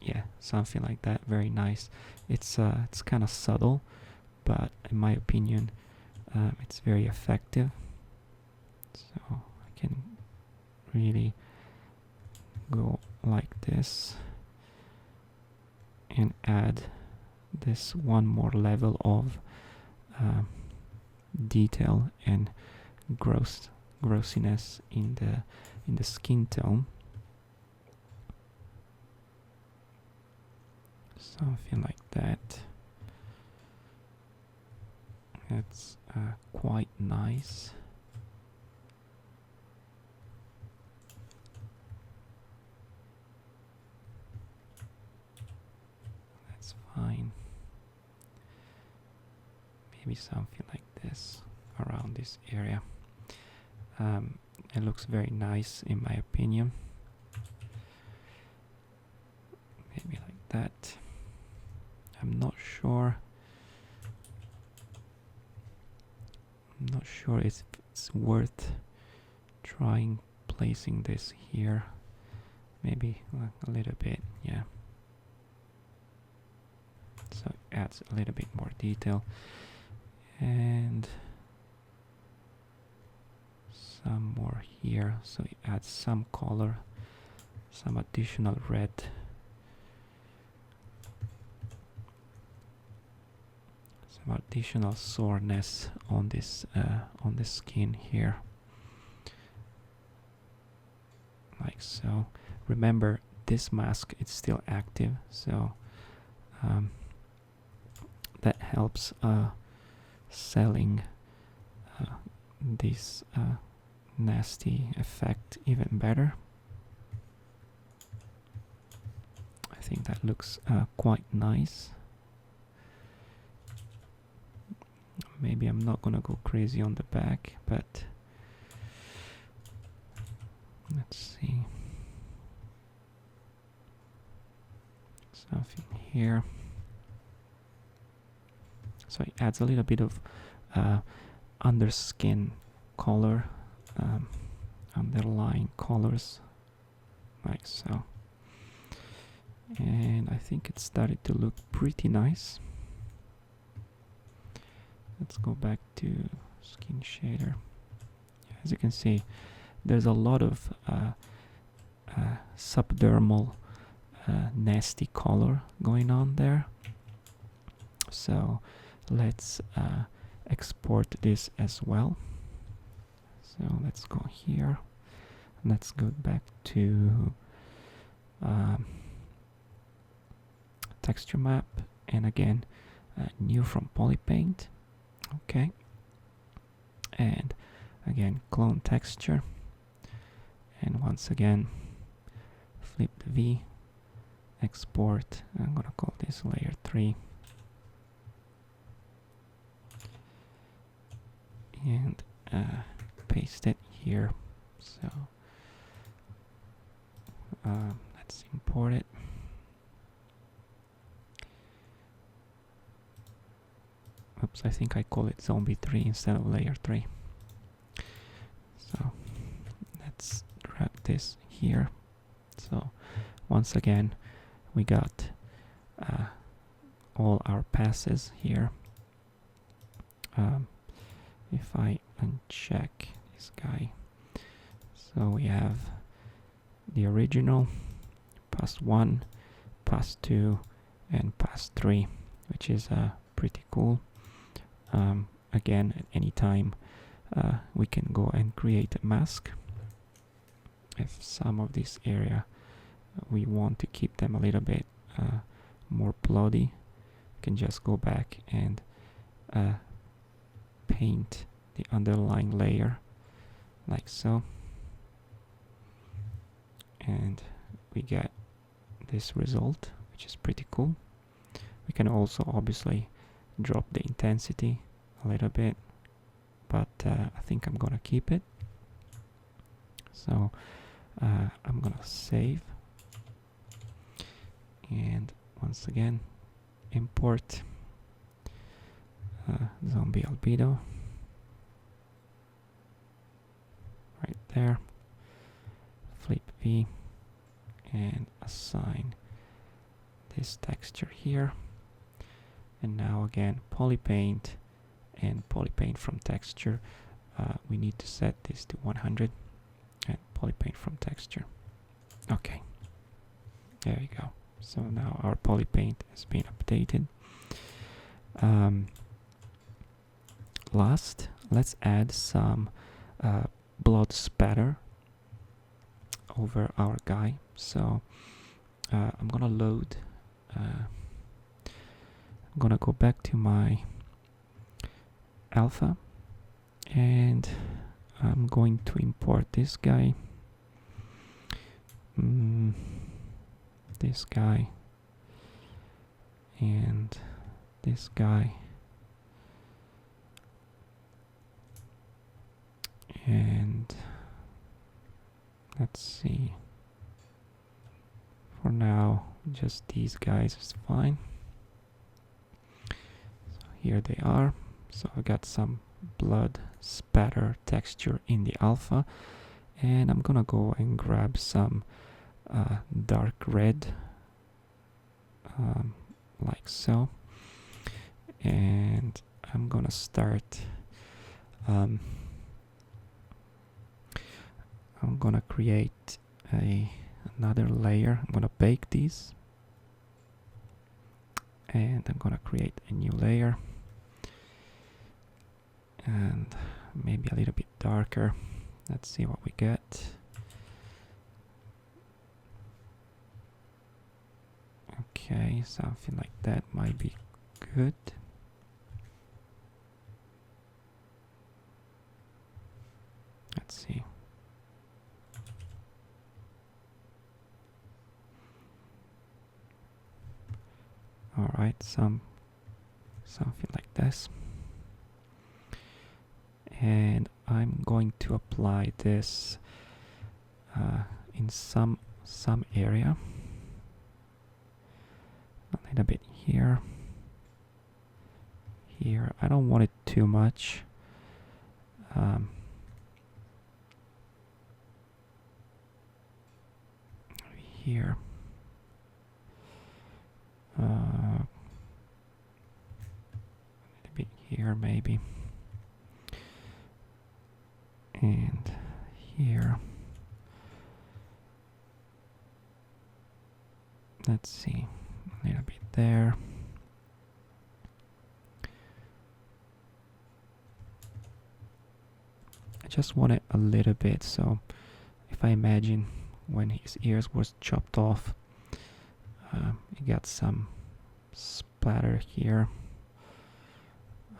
Yeah, something like that. Very nice. It's kind of subtle, but in my opinion it's very effective. So I can really go like this and add this one more level of detail and grossiness in the skin tone. Something like that. That's quite nice. That's fine. Maybe something like this around this area. It looks very nice in my opinion. Maybe like that. I'm not sure if it's worth trying placing this here. Maybe a little bit, yeah. So it adds a little bit more detail, and some more here, so it adds some color, some additional red. Some additional soreness on this on the skin here, like so. Remember, this mask is still active, so that helps selling this nasty effect even better. I think that looks quite nice. maybe I'm not gonna go crazy on the back, but let's see. Something here. So it adds a little bit of underskin color, underlying colors, like so. And I think it started to look pretty nice. Let's go back to skin shader. As you can see, there's a lot of subdermal nasty color going on there. So let's export this as well. So let's go here. Let's go back to texture map, and again new from Polypaint. Okay, and again clone texture, and once again flip the V, export. I'm gonna call this layer 3, and paste it here. So let's import it. Oops, I think I call it zombie 3 instead of layer 3. So let's drag this here. So once again we got all our passes here. If I uncheck this guy, so we have the original, pass 1, pass 2, and pass 3, which is pretty cool. Again, at any time we can go and create a mask. If some of this area we want to keep them a little bit more bloody, we can just go back and paint the underlying layer like so, and we get this result, which is pretty cool. We can also obviously drop the intensity a little bit, but I think I'm gonna keep it. So I'm gonna save, and once again import zombie albedo right there, flip V, and assign this texture here. And now again Polypaint, and Polypaint from texture, we need to set this to 100, and Polypaint from texture. Okay, there you go. So now our Polypaint has been updated. Last, let's add some blood spatter over our guy. So I'm gonna load, I'm gonna go back to my alpha, and I'm going to import this guy, this guy, and this guy, and let's see, for now just these guys is fine. So here they are. So I got some blood spatter texture in the alpha, and I'm gonna go and grab some dark red, like so, and I'm gonna start, I'm gonna create another layer. I'm gonna bake these, and I'm gonna create a new layer, and maybe a little bit darker. Let's see what we get. Okay, something like that might be good. Let's see. All right, something like this. and I'm going to apply this in some area, a little bit here. I don't want it too much. Here. A little bit here maybe. And here. Let's see. A little bit there. I just want it a little bit, so if I imagine when his ears was chopped off, you got some splatter here.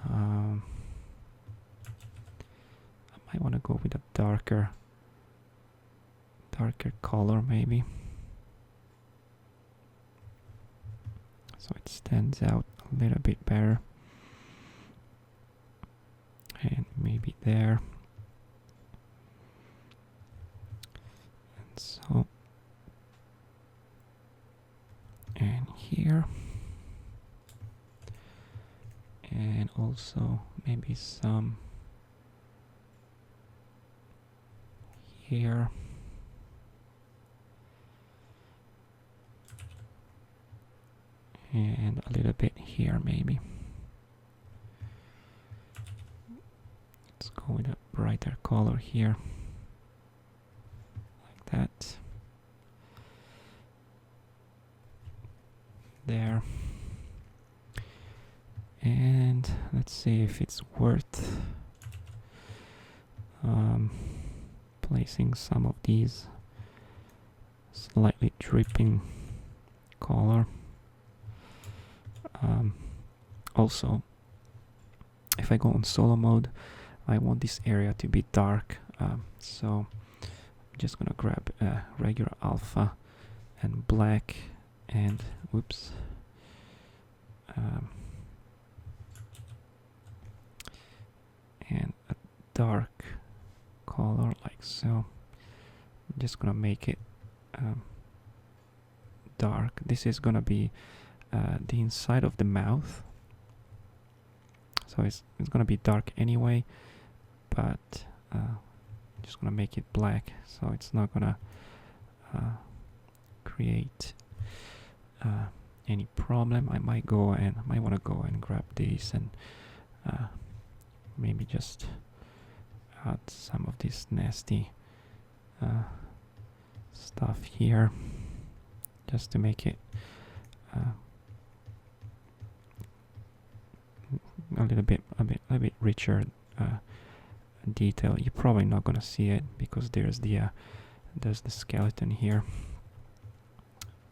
I might want to go with a darker color maybe, so it stands out a little bit better. And maybe there. And so, and here. And also maybe some here. And a little bit here maybe. Let's go with a brighter color here. Like that. There. And let's see if it's worth placing some of these slightly dripping color. Also, if I go on solo mode, I want this area to be dark, so I'm just gonna grab regular alpha and black and whoops, and a dark color like so. I'm just gonna make it dark. This is gonna be the inside of the mouth, so it's gonna be dark anyway, but just gonna make it black so it's not gonna create any problem. I might want to go and grab these and maybe just add some of this nasty stuff here just to make it a little bit richer detail. You're probably not gonna see it because there's the skeleton here,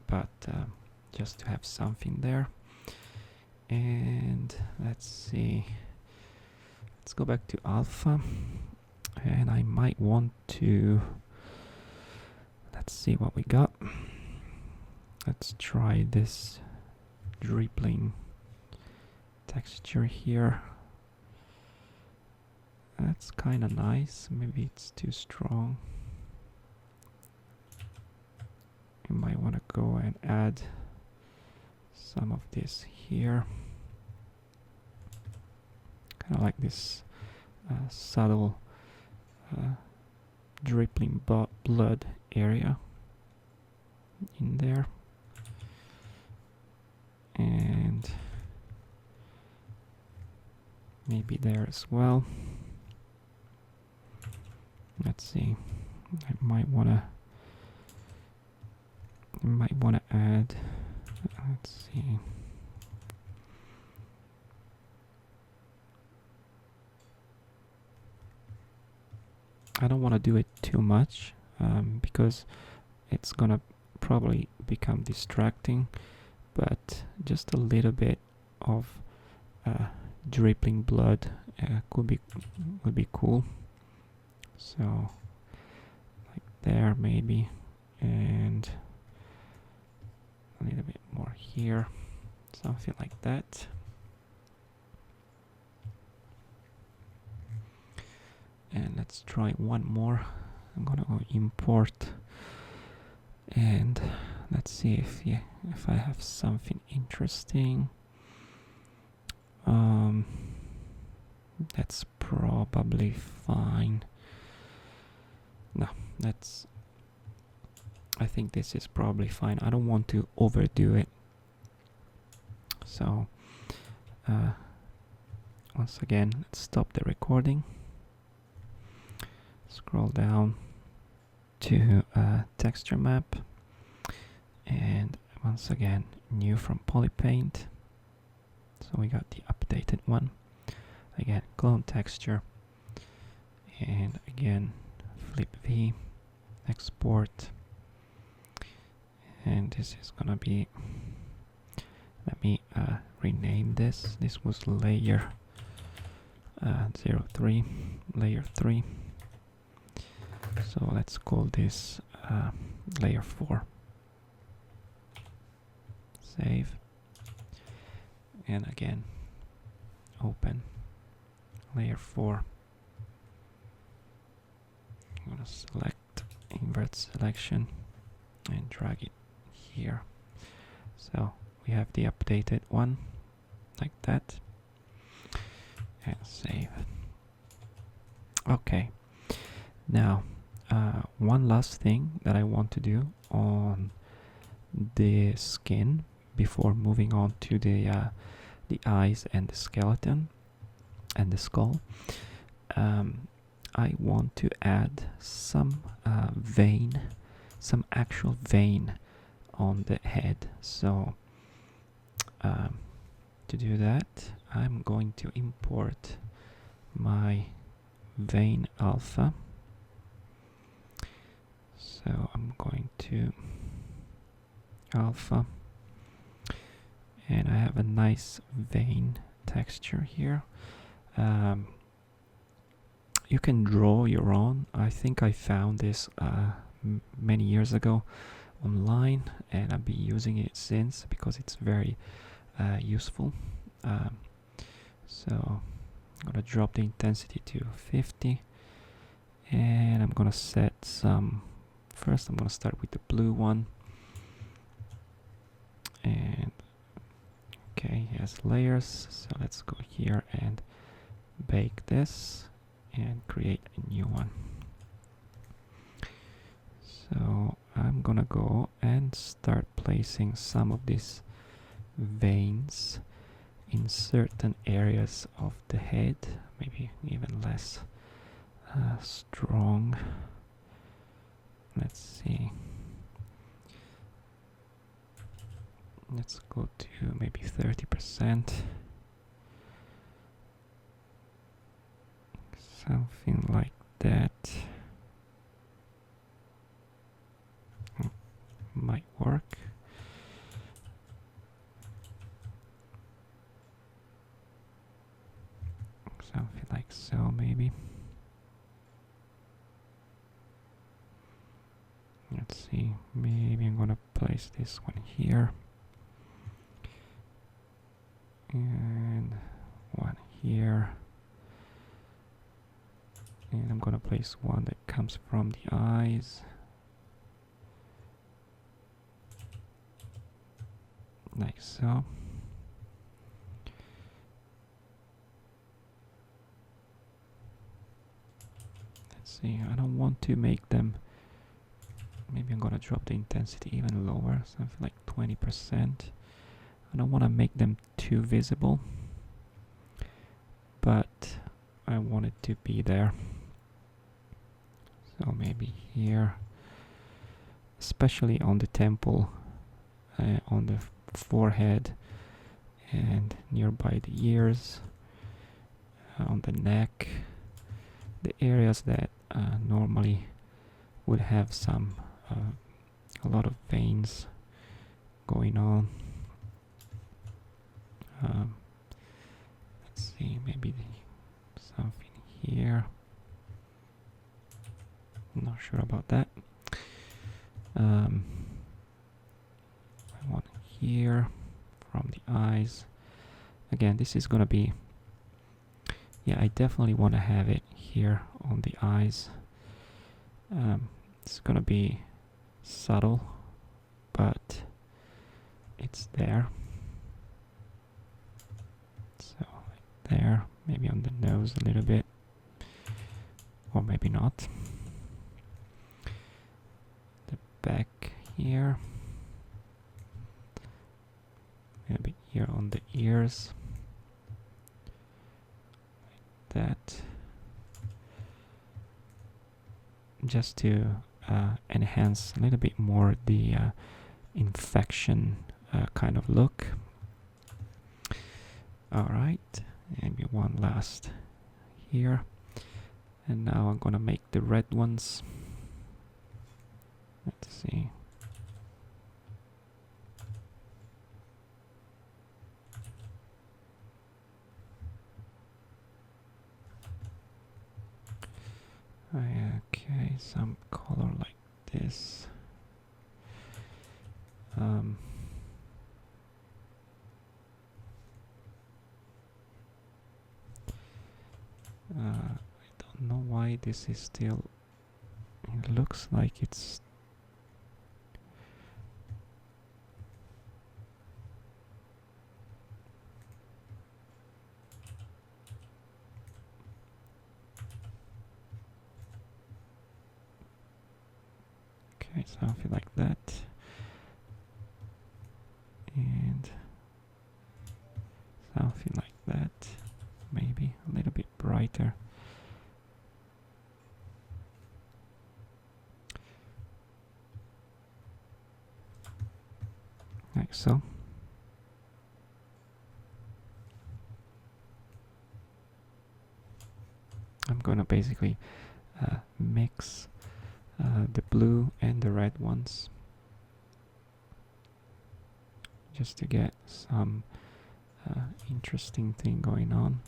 but just to have something there. And let's see, let's go back to alpha, and I might want to, let's see what we got. Let's try this dribbling texture here. That's kind of nice. Maybe it's too strong. You might want to go and add some of this here. Kind of like this subtle dripping blood area in there. And maybe there as well. Let's see. I might wanna add. Let's see. I don't want to do it too much because it's gonna probably become distracting. But just a little bit of dripping blood would be cool. So like there maybe, and a little bit more here, something like that. And let's try one more. I'm gonna go import, and let's see if I have something interesting. That's probably fine. No, I think this is probably fine. I don't want to overdo it. So once again, let's stop the recording. Scroll down to texture map, and once again, new from Polypaint. So we got the updated one. Again, clone texture, and again, flip V, export, and this is gonna be, let me rename this. This was layer 03, layer 3. So let's call this layer 4. Save. And again, open layer 4. I'm gonna select invert selection and drag it here. So we have the updated one, like that. And save. Okay. Now, one last thing that I want to do on the skin before moving on to the eyes and the skeleton and the skull. I want to add some vein, some actual vein on the head. So to do that, I'm going to import my vein alpha. So I'm going to alpha, and I have a nice vein texture here. You can draw your own. I think I found this many years ago online, and I've been using it since because it's very useful. So I'm gonna drop the intensity to 50, and I'm gonna set some. First, I'm gonna start with the blue one, and okay, it has layers. So let's go here and bake this and create a new one. So I'm gonna go and start placing some of these veins in certain areas of the head, maybe even less strong. Let's see. Let's go to maybe 30%. Something like that. Might work. Something like so, maybe. Let's see, maybe I'm gonna place this one here. And one here. And I'm gonna place one that comes from the eyes. Like so. Let's see, I don't want to make them, maybe I'm gonna drop the intensity even lower, something like 20%. I don't want to make them too visible, but I want it to be there. So maybe here, especially on the temple, on the forehead, and nearby the ears, on the neck, the areas that normally would have some a lot of veins going on. Let's see, maybe something here. I'm not sure about that. I want here from the eyes. Again, this is gonna be, yeah, I definitely want to have it here on the eyes. It's gonna be subtle, but it's there. So like there, maybe on the nose a little bit, or maybe not. The back here, maybe here on the ears, like that, just to enhance a little bit more the infection kind of look. Alright, maybe one last here. And now I'm gonna make the red ones. Let's see. Okay, some color like this. I don't know why this is still. It looks like it's. Okay, something like that. And something like that. Maybe a little bit brighter. Like so. I'm gonna basically mix the blue and the red ones just to get some interesting thing going on.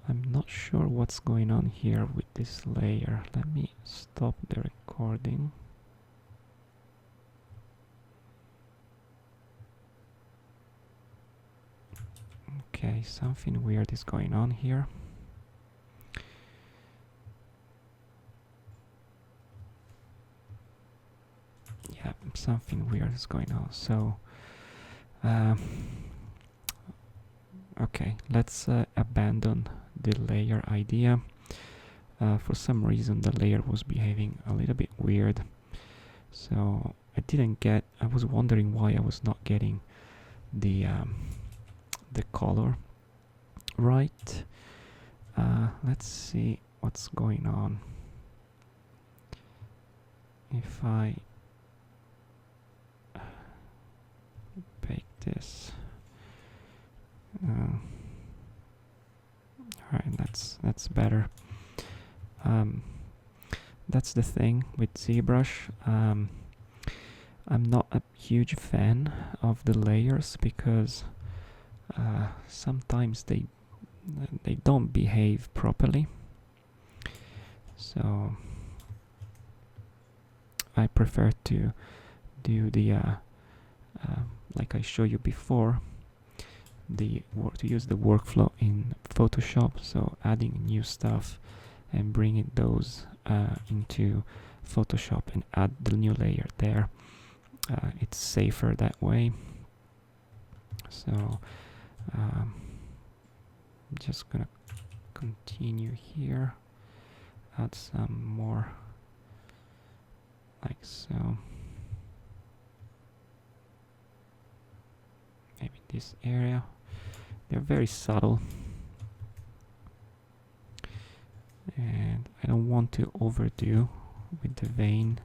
I'm not sure what's going on here with this layer. Let me stop the recording. Okay, something weird is going on here. Yeah, something weird is going on. So, okay, let's abandon the layer idea. For some reason the layer was behaving a little bit weird, so I was wondering why I was not getting the color right. Let's see what's going on. If I bake this, alright, that's better. That's the thing with ZBrush. I'm not a huge fan of the layers because sometimes they don't behave properly. So I prefer to do the like I showed you before, to use the workflow in Photoshop. So adding new stuff and bringing those into Photoshop and add the new layer there. It's safer that way. So just gonna continue here, add some more like so. Maybe this area. They're very subtle, and I don't want to overdo with the vein.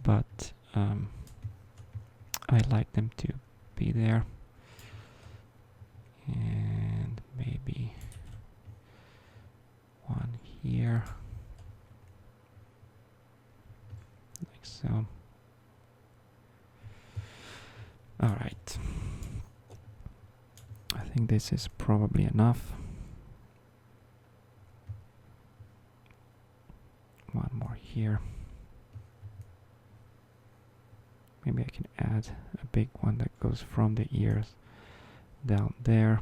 But I like them to be there, and maybe one here, like so. All right, I think this is probably enough. One more here. Maybe I can add a big one that goes from the ears down there.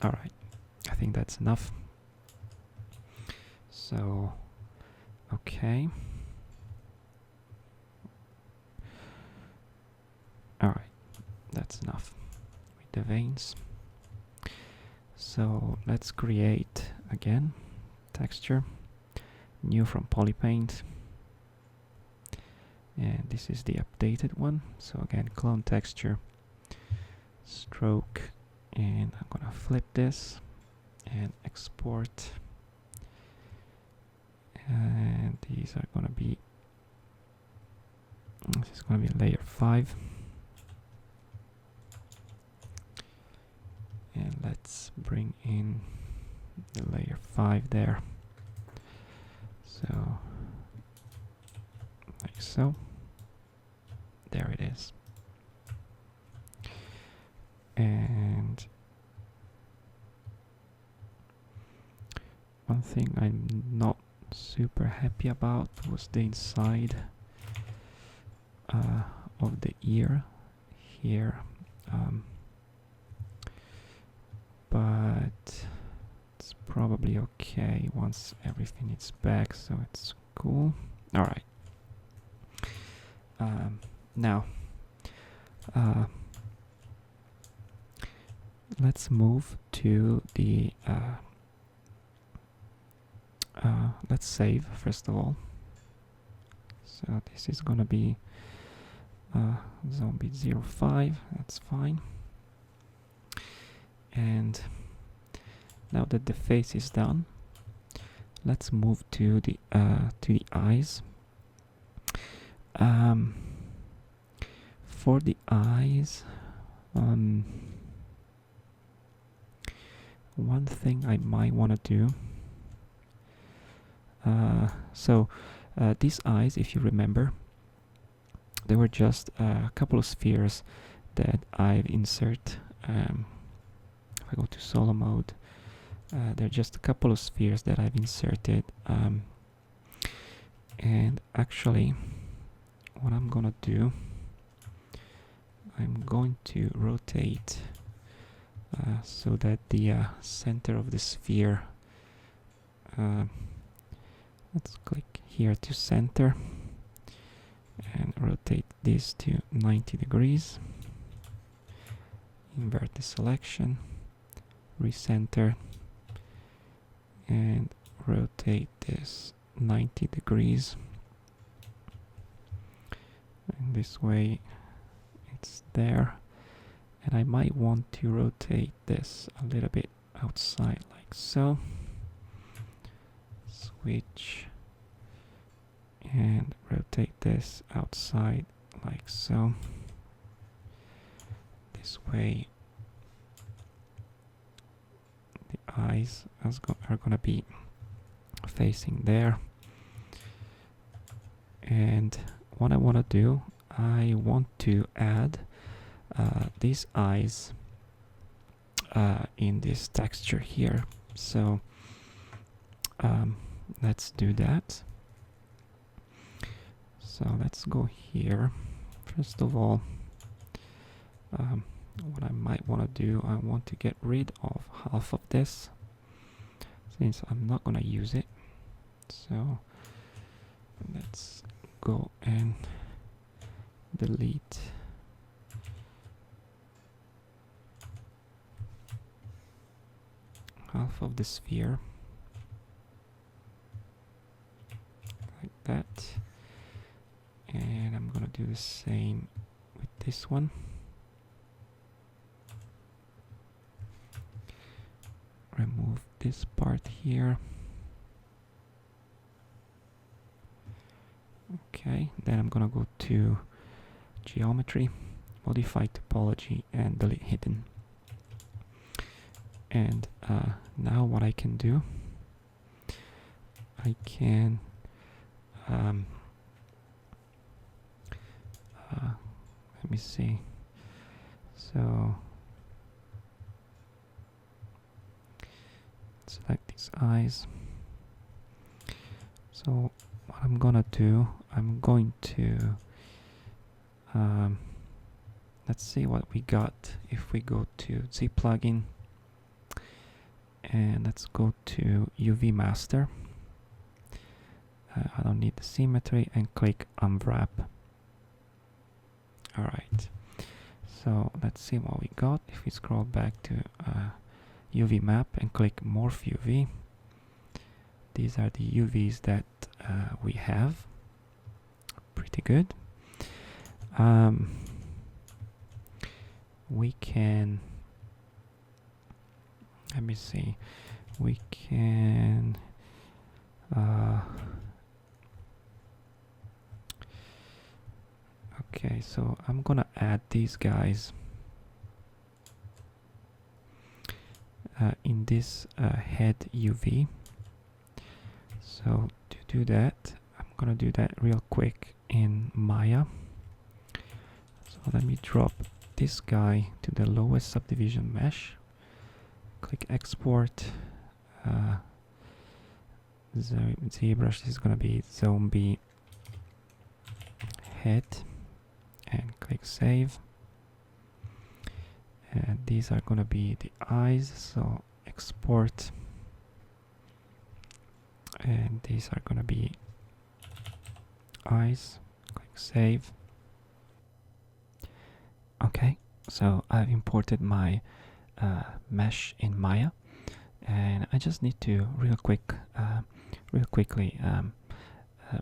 Alright, I think that's enough. So, okay. Alright, that's enough with the veins. So let's create again texture, new from Polypaint. And this is the updated one. So again, clone texture, stroke, and I'm gonna flip this and export. And these are gonna be, this is gonna be layer 5. And let's bring in the layer 5 there. So, like so. There it is. And one thing I'm not super happy about was the inside of the ear here. But it's probably okay once everything is back, so it's cool. Alright. Now, let's move to the, let's save first of all. So this is gonna be zombie 05, that's fine. And now that the face is done, let's move to the eyes. For the eyes, one thing I might want to do. These eyes, if you remember, they were just a couple of spheres that I've insert. If I go to solo mode, they're just a couple of spheres that I've inserted. And actually, what I'm gonna do, I'm going to rotate so that the center of the sphere, let's click here to center and rotate this to 90 degrees. Invert the selection, recenter, and rotate this 90 degrees. And this way it's there. And I might want to rotate this a little bit outside like so. Switch and rotate this outside like so. This way the eyes are gonna be facing there. And what I want to do, I want to add these eyes in this texture here. So let's do that. So let's go here. First of all, what I might want to do, I want to get rid of half of this since I'm not going to use it. So let's go and delete half of the sphere like that, and I'm gonna do the same with this one. Remove this part here. Okay, then I'm gonna go to geometry, modify topology, and delete hidden. And now what I can do, I can let me see. So select these eyes. So what I'm gonna do, I'm going to let's see what we got. If we go to Z plugin and let's go to UV master, I don't need the symmetry, and click unwrap. Alright, so let's see what we got. If we scroll back to UV map and click morph UV, these are the UVs that we have. Pretty good. We can, let me see, we can okay, so I'm gonna add these guys in this head UV. So to do that, I'm gonna do that real quick in Maya. So let me drop this guy to the lowest subdivision mesh, click export, ZBrush is gonna be zombie head, and click save. And these are gonna be the eyes, so export, and these are gonna be eyes, click save. Okay, so I've imported my mesh in Maya, and I just need to real quickly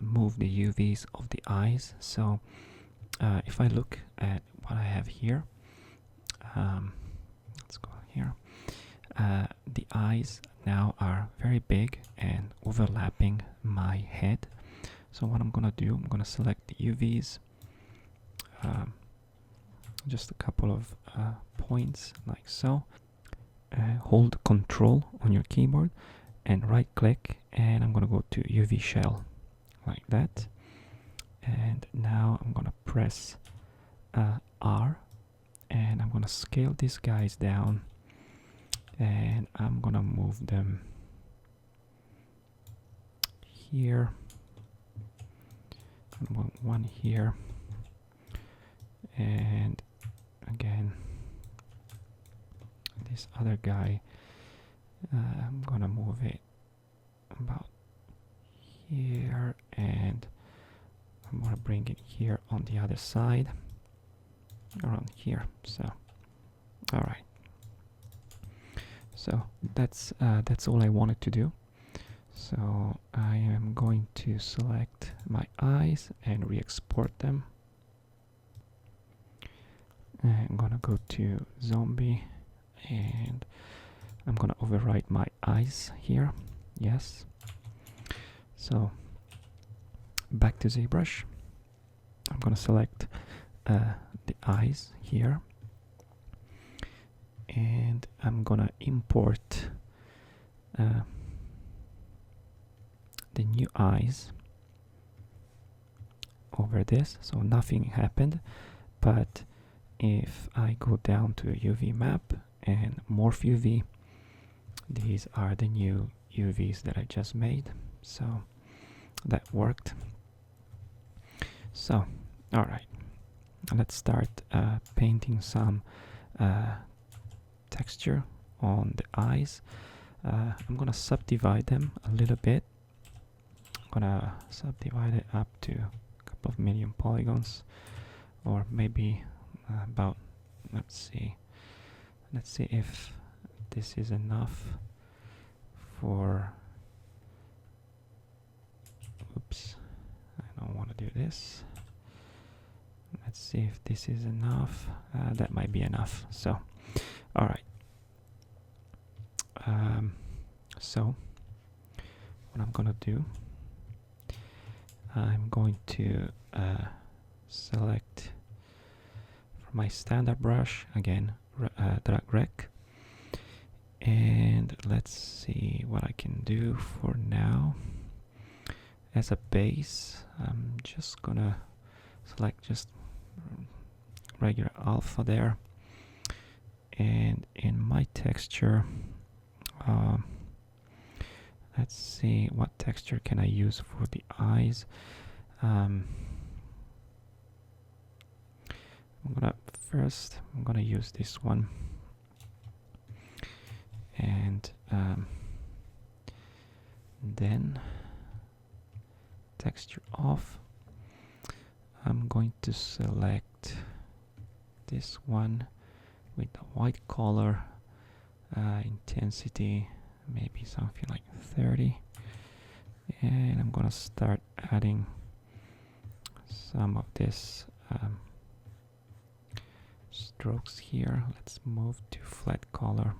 move the UVs of the eyes. So if I look at what I have here, let's go here. The eyes now are very big and overlapping my head. So what I'm gonna do, I'm gonna select the UVs, just a couple of points like so. Hold Control on your keyboard and right click, and I'm gonna go to UV shell like that. And now I'm gonna press R, and I'm gonna scale these guys down, and I'm gonna move them here, one here, and again this other guy, I'm gonna move it about here, and I'm gonna bring it here on the other side, around here. So all right, so that's all I wanted to do. So I am going to select my eyes and re-export them. I'm gonna go to zombie, and I'm gonna overwrite my eyes here. Yes. So back to ZBrush. I'm gonna select the eyes here, and I'm gonna import the new eyes over this. So nothing happened, but if I go down to UV map and morph UV, these are the new UVs that I just made. So that worked. So all right, let's start painting some texture on the eyes. I'm gonna subdivide them a little bit. I'm gonna subdivide it up to a couple of million polygons, or maybe about, let's see if this is enough for, oops, I don't want to do this. Let's see if this is enough. That might be enough. So all right, so what I'm gonna do, I'm going to select from my standard brush again, drag rec, and let's see what I can do for now. As a base, I'm just gonna select just regular alpha there, and in my texture let's see what texture can I use for the eyes. I'm gonna use this one, and then texture off. I'm going to select this one with the white color, intensity maybe something like 30, and I'm gonna start adding some of this strokes here. Let's move to flat color.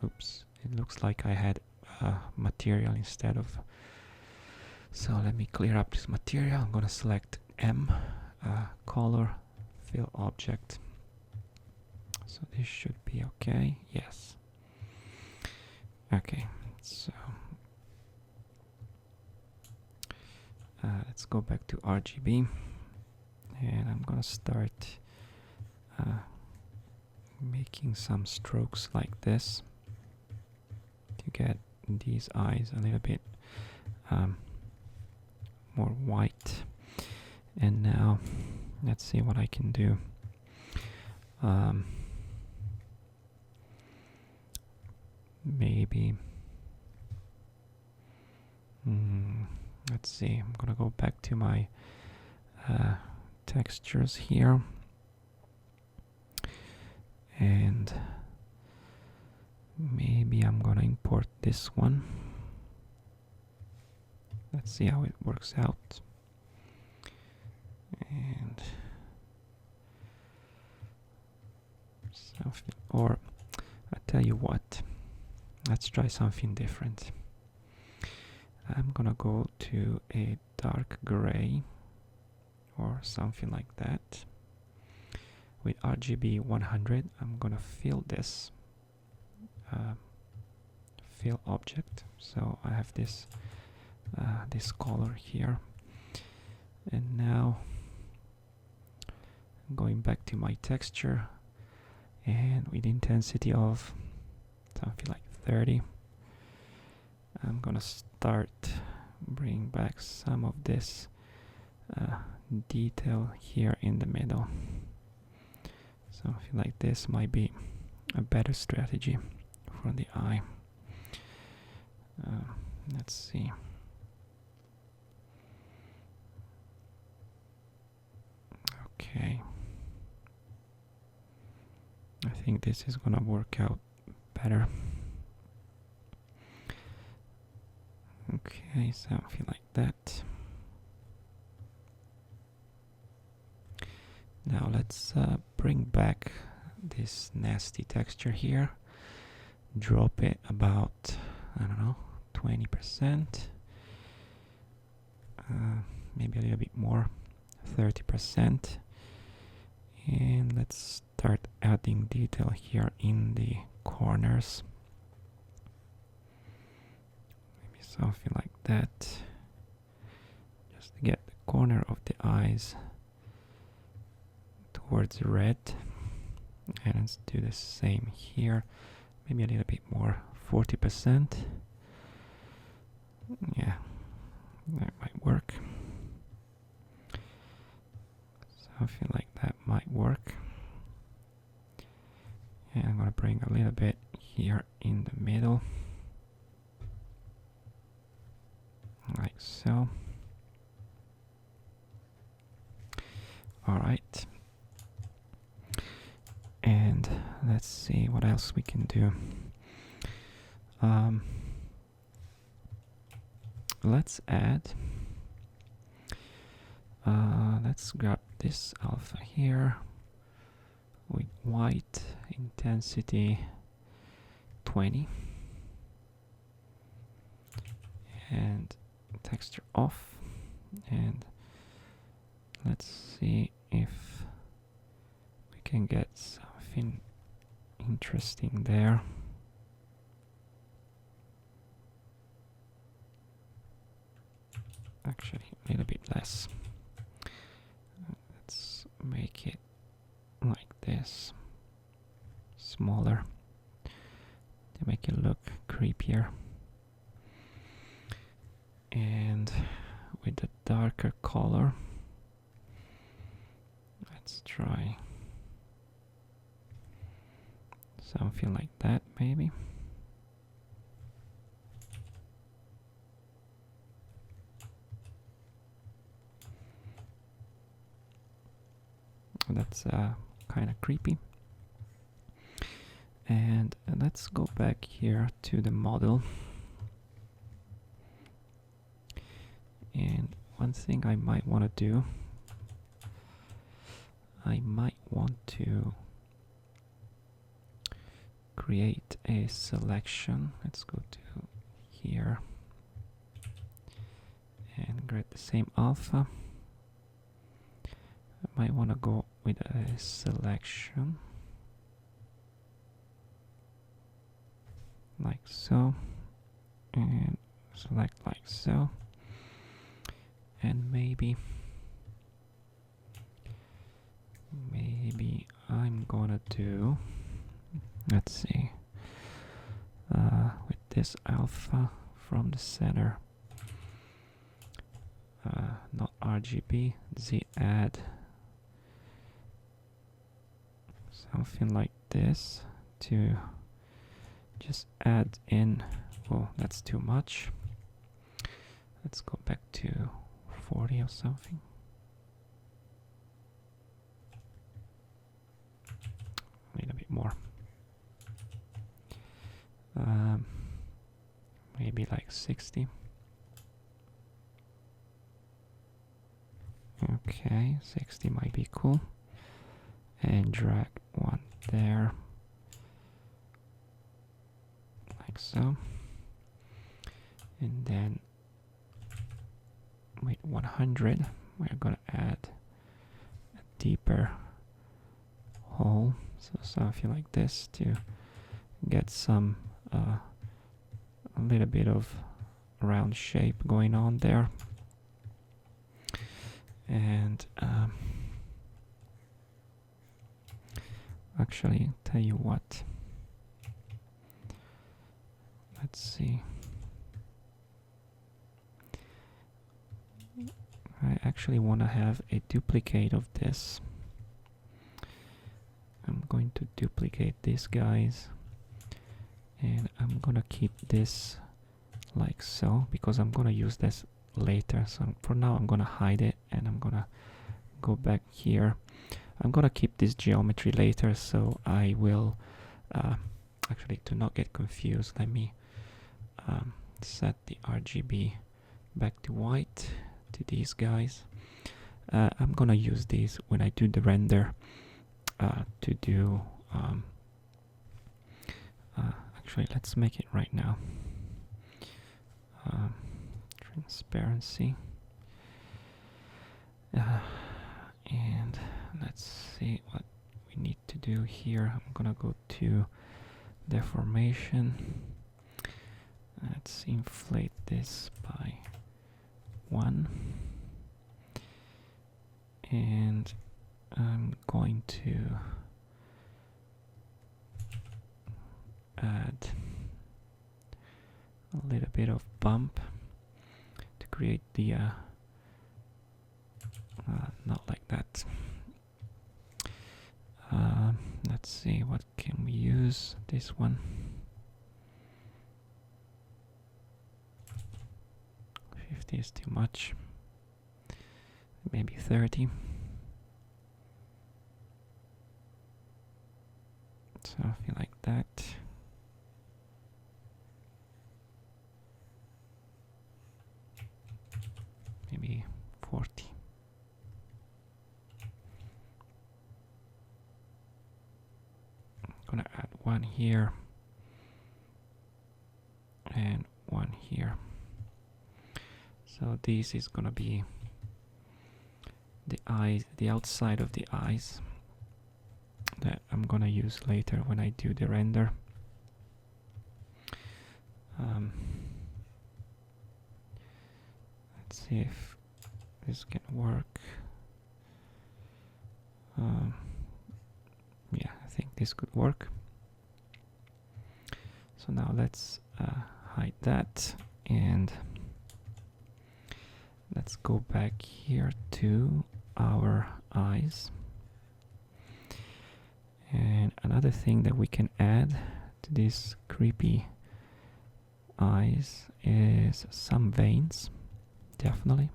Oops, it looks like I had material instead of, so let me clear up this material. I'm gonna select M, color, fill object. So this should be okay. Yes. Okay, so let's go back to RGB, and I'm gonna start making some strokes like this to get these eyes a little bit more white. And now let's see what I can do. Maybe let's see, I'm gonna go back to my textures here, and maybe I'm gonna import this one. Let's see how it works out. And something, or I tell you what, let's try something different. I'm gonna go to a dark gray or something like that. With RGB 100, I'm gonna fill this fill object. So I have this this color here, and now I'm going back to my texture, and with intensity of something like 30, I'm gonna start bring back some of this detail here in the middle. Something like this might be a better strategy for the eye. Let's see. Okay. I think this is gonna work out better. Okay, something like that. Now let's bring back this nasty texture here. Drop it about, I don't know, 20%. Maybe a little bit more, 30%. And let's start adding detail here in the corners. Maybe something like that. Just to get the corner of the eyes towards red. And let's do the same here. Maybe a little bit more, 40%. Yeah, that might work. Something like that might work. And I'm gonna bring a little bit here in the middle, like so. All right. And let's see what else we can do. Let's add, let's grab this alpha here with white, intensity 20, and texture off, and let's see if we can get something interesting there. Actually, a little bit less. Let's make it like this, smaller, to make it look creepier. Let's try something like that, maybe. That's kind of creepy. And let's go back here to the model. And one thing I might want to do, I might want to create a selection. Let's go to here and grab the same alpha. I might want to go with a selection like so, and select like so, and maybe I'm gonna do, let's see, with this alpha from the center, not RGB, Z add something like this to just add in. Oh, that's too much. Let's go back to 40 or something. A little bit more. Maybe like 60. Okay, 60 might be cool. And drag one there, like so. And then with 100, we're gonna add a deeper hole, so something like this to get some a little bit of round shape going on there. And actually, tell you what, let's see. I actually want to have a duplicate of this. I'm going to duplicate these guys, and I'm gonna keep this like so, because I'm gonna use this later. So for now I'm gonna hide it, and I'm gonna go back here. I'm gonna keep this geometry later, so I will actually, to not get confused, let me set the RGB back to white, to these guys. I'm gonna use these when I do the render to do actually, let's make it right now. Transparency, and let's see what we need to do here. I'm gonna go to deformation. Let's inflate this by 1, and I'm going to add a little bit of bump to create the not like that. Let's see, what can we use? This one. 50 is too much. Maybe 30. Something like that. Maybe 40. I'm gonna add one here and one here. So this is gonna be the eyes, the outside of the eyes, that I'm gonna use later when I do the render. Let's see if this can work. Yeah, I think this could work. So now let's hide that, and let's go back here to our eyes. And another thing that we can add to these creepy eyes is some veins, definitely.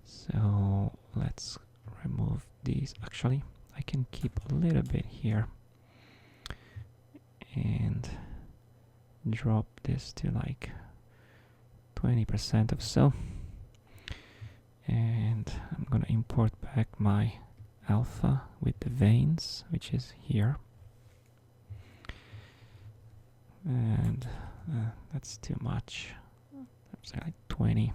So let's remove these. Actually, I can keep a little bit here and drop this to like 20% or so. And I'm gonna import back my alpha with the veins, which is here. And that's too much. That's like 20.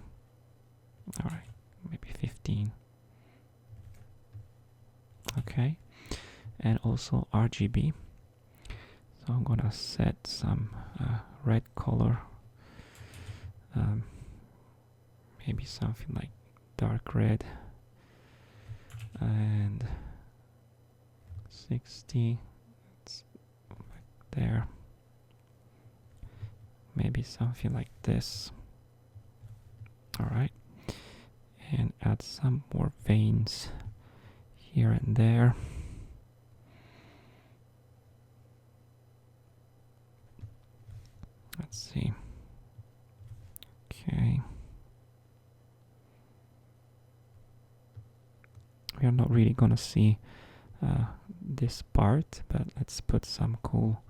Alright, maybe 15. Okay, and also RGB. So I'm gonna set some red color, maybe something like dark red, and 60. It's back there. Maybe something like this. All right, and add some more veins here and there. Let's see. Okay. We are not really gonna see this part, but let's put some cool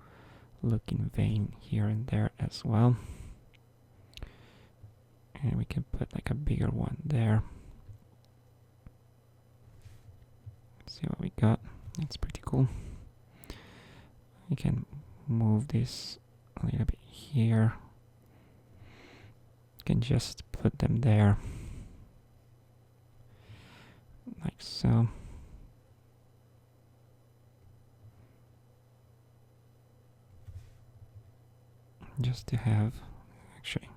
looking vein here and there as well. And we can put like a bigger one there. Let's see what we got. It's pretty cool. We can move this a little bit here. You can just put them there like so. Just to have, actually,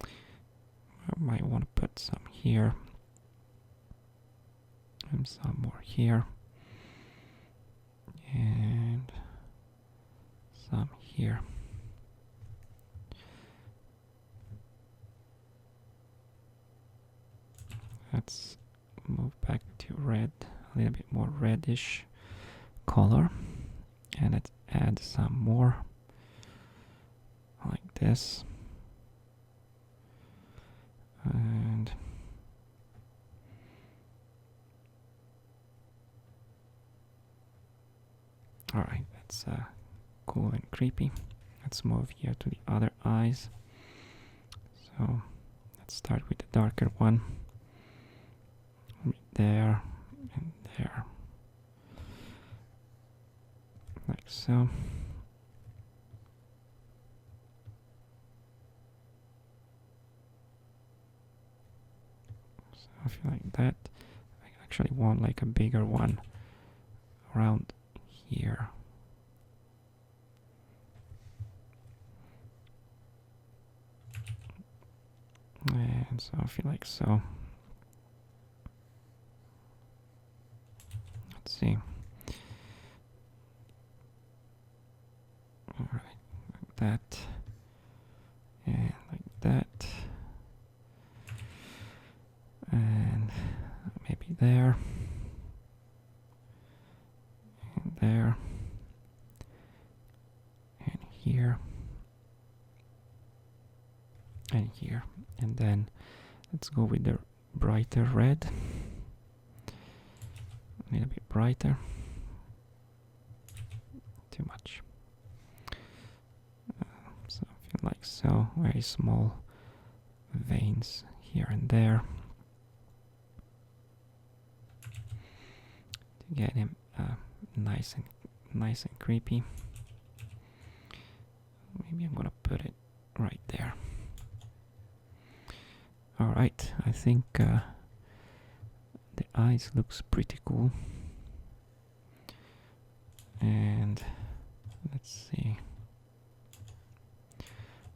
I might want to put some here and some more here and some here. Let's move back to red, a little bit more reddish color, and let's add some more like this. And all right, that's cool and creepy. Let's move here to the other eyes. So let's start with the darker one. There and there, like so. Something like that. I actually want like a bigger one around here. And something like so. Let's see. All right, like that, and like that, and maybe there, and there, and here, and here, and then let's go with the brighter red. A little bit brighter. Too much. Something like so. Very small veins here and there to get him nice and creepy. Maybe I'm gonna put it right there. All right, I think. The eyes looks pretty cool, and let's see.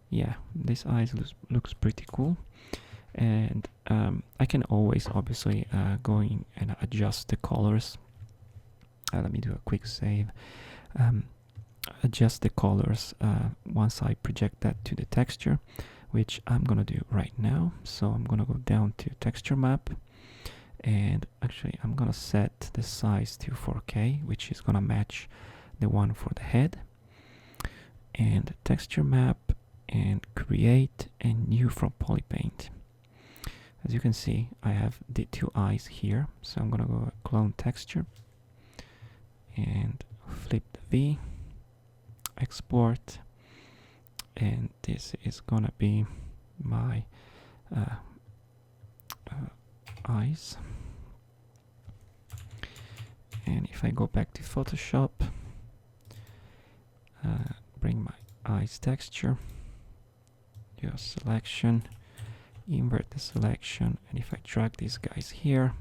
Yeah, this eyes looks pretty cool, and I can always obviously go in and adjust the colors. Let me do a quick save. Adjust the colors once I project that to the texture, which I'm gonna do right now. So I'm gonna go down to texture map. And actually I'm gonna set the size to 4K, which is gonna match the one for the head. And texture map, and create a new from Polypaint. As you can see, I have the two eyes here, so I'm gonna go clone texture and flip the V, export, and this is gonna be my eyes. And if I go back to Photoshop, bring my eyes texture, do a selection, invert the selection, and if I drag these guys here,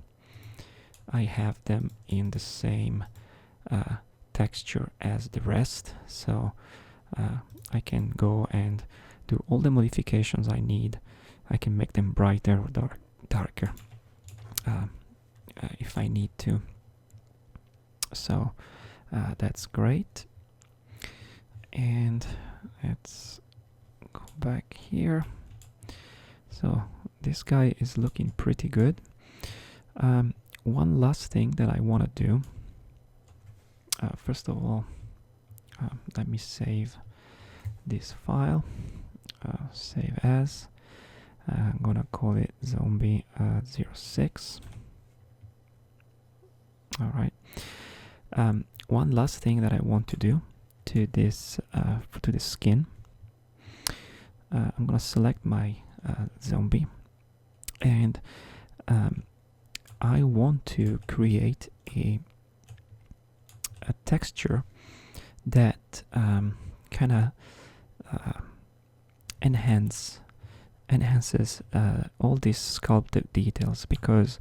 I have them in the same texture as the rest, so I can go and do all the modifications I need. I can make them brighter or darker if I need to. So that's great. And let's go back here. So this guy is looking pretty good. One last thing that I want to do, first of all, let me save this file, save as, I'm gonna call it zombie 06. All right. One last thing that I want to do to this skin, I'm gonna select my zombie, and I want to create a texture that kind of enhances all these sculpted details, because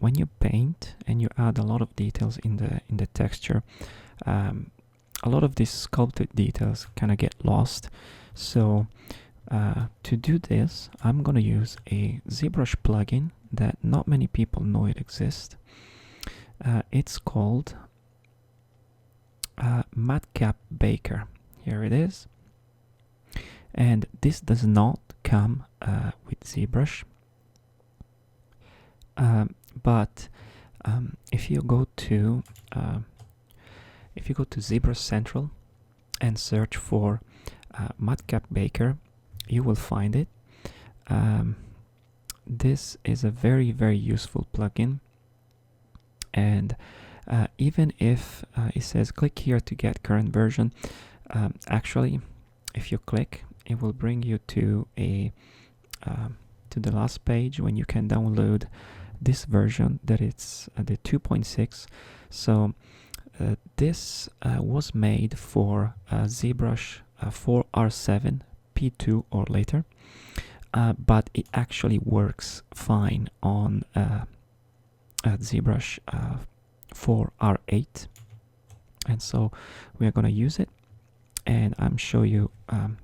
when you paint and you add a lot of details in the texture, a lot of these sculpted details kind of get lost. So to do this, I'm gonna use a ZBrush plugin that not many people know it exists. It's called Matcap Baker. Here it is. And this does not come with ZBrush. But if you go to ZBrush Central and search for Matcap Baker, you will find it. This is a very, very useful plugin, and even if it says click here to get current version, actually if you click, it will bring you to the last page when you can download this version, that it's the 2.6. So this was made for ZBrush 4R7 P2 or later, but it actually works fine on ZBrush 4R8, and so we are going to use it, and I'm show you.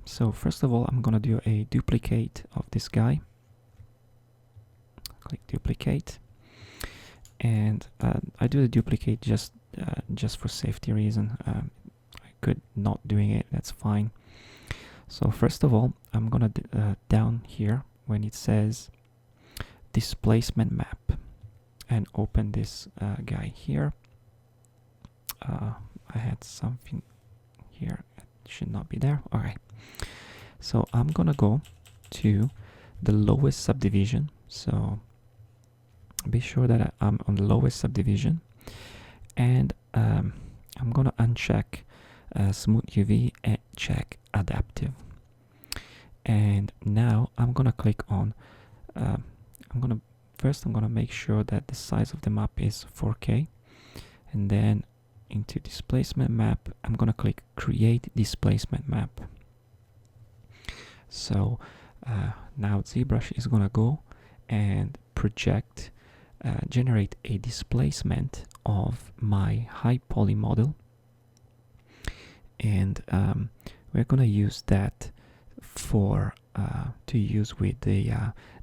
So first of all, I'm going to do a duplicate of this guy. Click duplicate, and I do the duplicate just for safety reason. I could not doing it, that's fine. So first of all, I'm gonna down here when it says displacement map, and open this guy here. I had something here, it should not be there. All right, so I'm gonna go to the lowest subdivision, so be sure that I'm on the lowest subdivision, and I'm gonna uncheck smooth UV and check adaptive. And now I'm gonna click on I'm gonna make sure that the size of the map is 4K, and then into displacement map I'm gonna click create displacement map. So now ZBrush is gonna go and project generate a displacement of my high poly model, and we're gonna use that for to use with the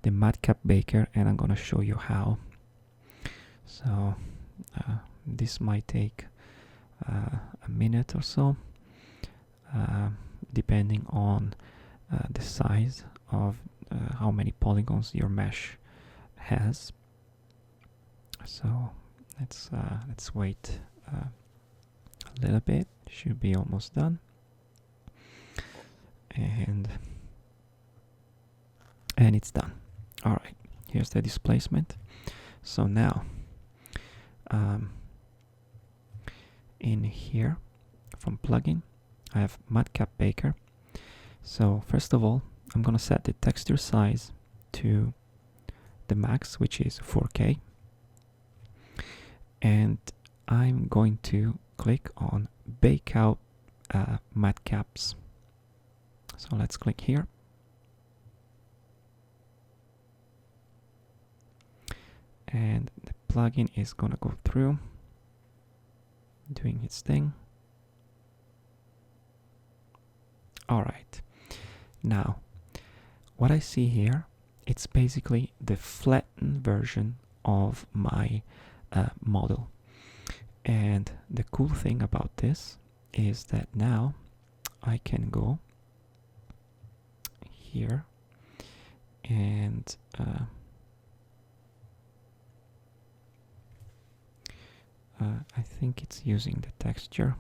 Matcap Baker, and I'm gonna show you how. So this might take a minute or so, depending on the size of how many polygons your mesh has. So let's wait a little bit. Should be almost done. And it's done. All right, here's the displacement. So now in here from plugin I have Matcap Baker. So first of all, I'm gonna set the texture size to the max, which is 4K, and I'm going to click on bake out matcaps. So let's click here. And the plugin is gonna go through doing its thing. All right, now what I see here, it's basically the flattened version of my model. And the cool thing about this is that now I can go here and I think it's using the texture.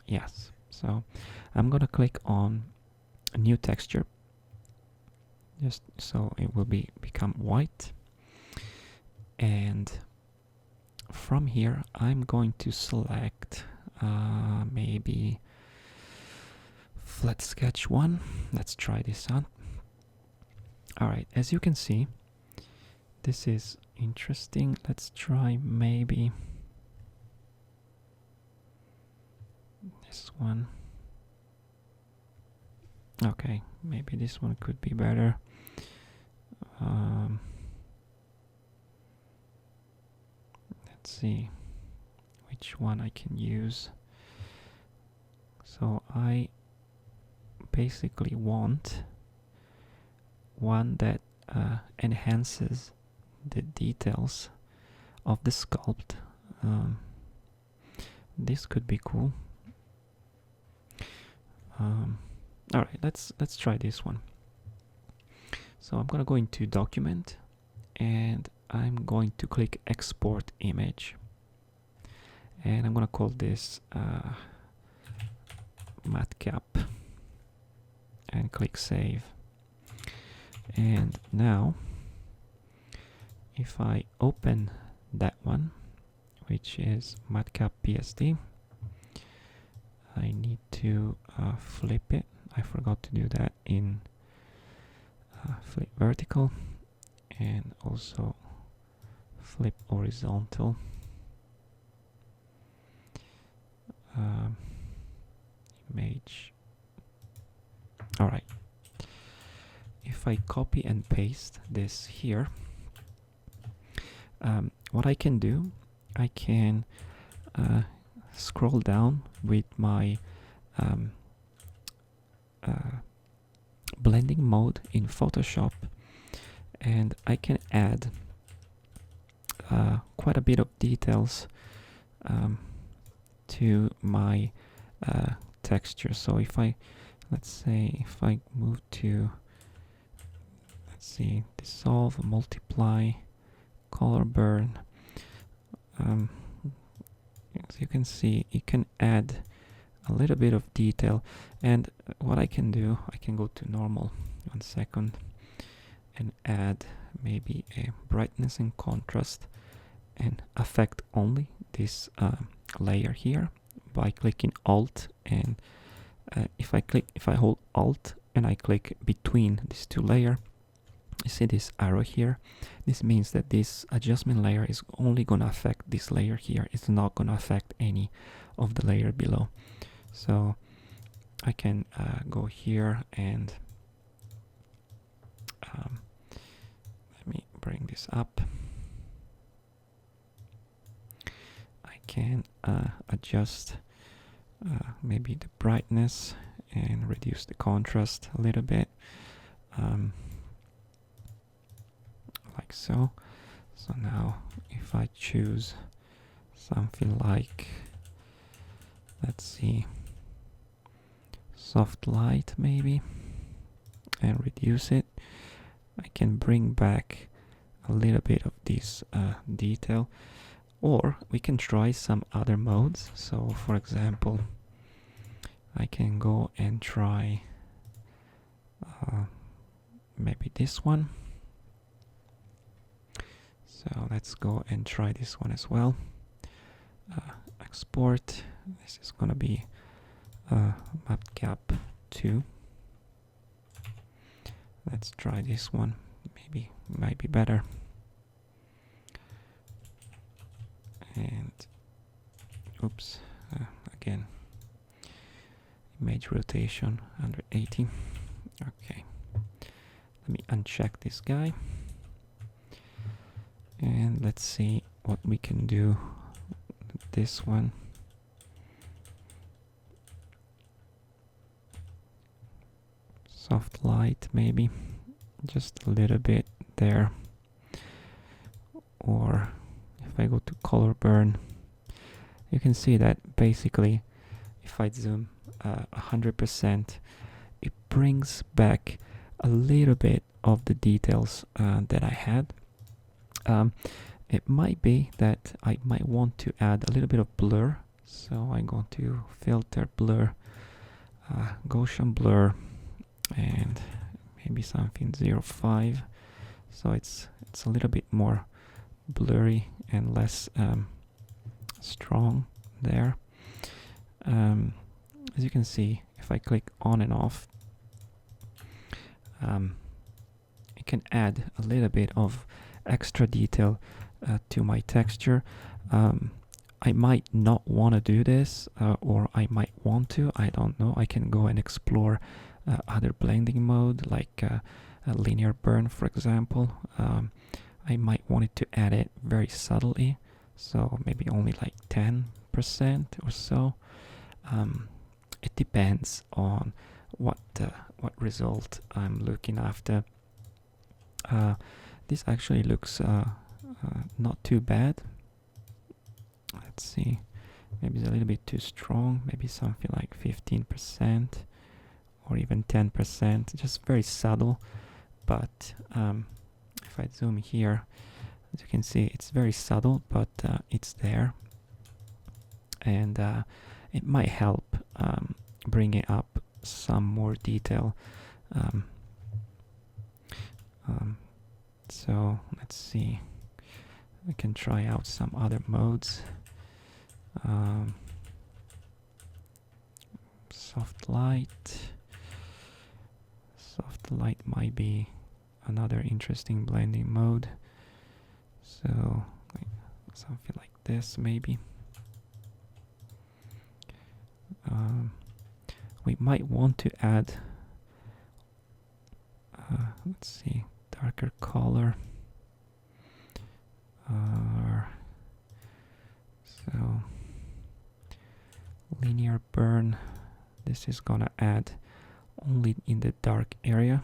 Yes, so I'm gonna click on a new texture, just so it will become white. And from here I'm going to select maybe flat sketch 1. Let's try this on. Alright, as you can see, this is interesting. Let's try maybe this one. Okay, maybe this one could be better. Let's see which one I can use. So I basically want one that enhances the details of the sculpt. This could be cool. All right, let's try this one. So I'm gonna go into document and I'm going to click export image, and I'm gonna call this Matcap and click save. And now if I open that one, which is Matcap PSD, I need to flip it. I forgot to do that in flip vertical and also flip horizontal. Image. All right. If I copy and paste this here, what I can do, I can scroll down with my blending mode in Photoshop, and I can add quite a bit of details to my texture. So if I, let's say, if I move to, let's see, dissolve, multiply, color burn, as you can see, you can add a little bit of detail. And what I can do, I can go to normal, 1 second, and add maybe a brightness and contrast and affect only this layer here by clicking Alt, and if I hold Alt and I click between these two layers, you see this arrow here. This means that this adjustment layer is only gonna affect this layer here. It's not gonna affect any of the layer below. So I can go here and let me bring this up. I can adjust maybe the brightness and reduce the contrast a little bit, like so. So now if I choose something like, let's see, soft light maybe, and reduce it, I can bring back a little bit of this detail, or we can try some other modes. So for example, I can go and try maybe this one. So let's go and try this one as well. Export. This is gonna be Matcap 2. Let's try this one. Maybe might be better. And oops, again, image rotation 180. Okay, let me uncheck this guy, and let's see what we can do with this one. Soft light, maybe just a little bit there. Or if I go to color burn, you can see that basically if I zoom 100%, it brings back a little bit of the details that I had. It might be that I might want to add a little bit of blur, so I'm going to filter blur, Gaussian blur, and maybe something 0.5, so it's a little bit more blurry and less strong there. As you can see, if I click on and off, it can add a little bit of extra detail to my texture. I might not want to do this, or I might want to, I don't know. I can go and explore other blending mode, like a linear burn, for example. I might want it to add it very subtly, so maybe only like 10% or so. It depends on what result I'm looking after. This actually looks not too bad. Let's see, maybe it's a little bit too strong, maybe something like 15% or even 10%, just very subtle. But if I zoom here, as you can see, it's very subtle, but it's there, and it might help bringing up some more detail. So let's see, we can try out some other modes. Soft light might be another interesting blending mode, so something like this maybe. We might want to add let's see, darker color, so linear burn. This is gonna add only in the dark area,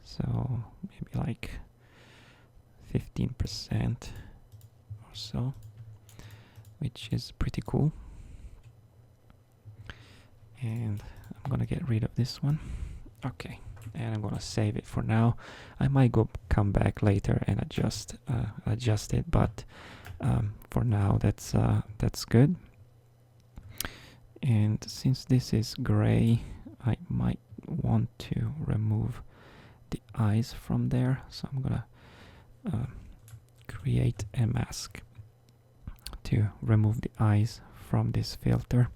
so maybe like 15% or so, which is pretty cool. And I'm gonna get rid of this one. Okay, and I'm gonna save it for now. I might come back later and adjust it, but for now that's good. And since this is gray, I might want to remove the eyes from there, so I'm gonna create a mask to remove the eyes from this filter.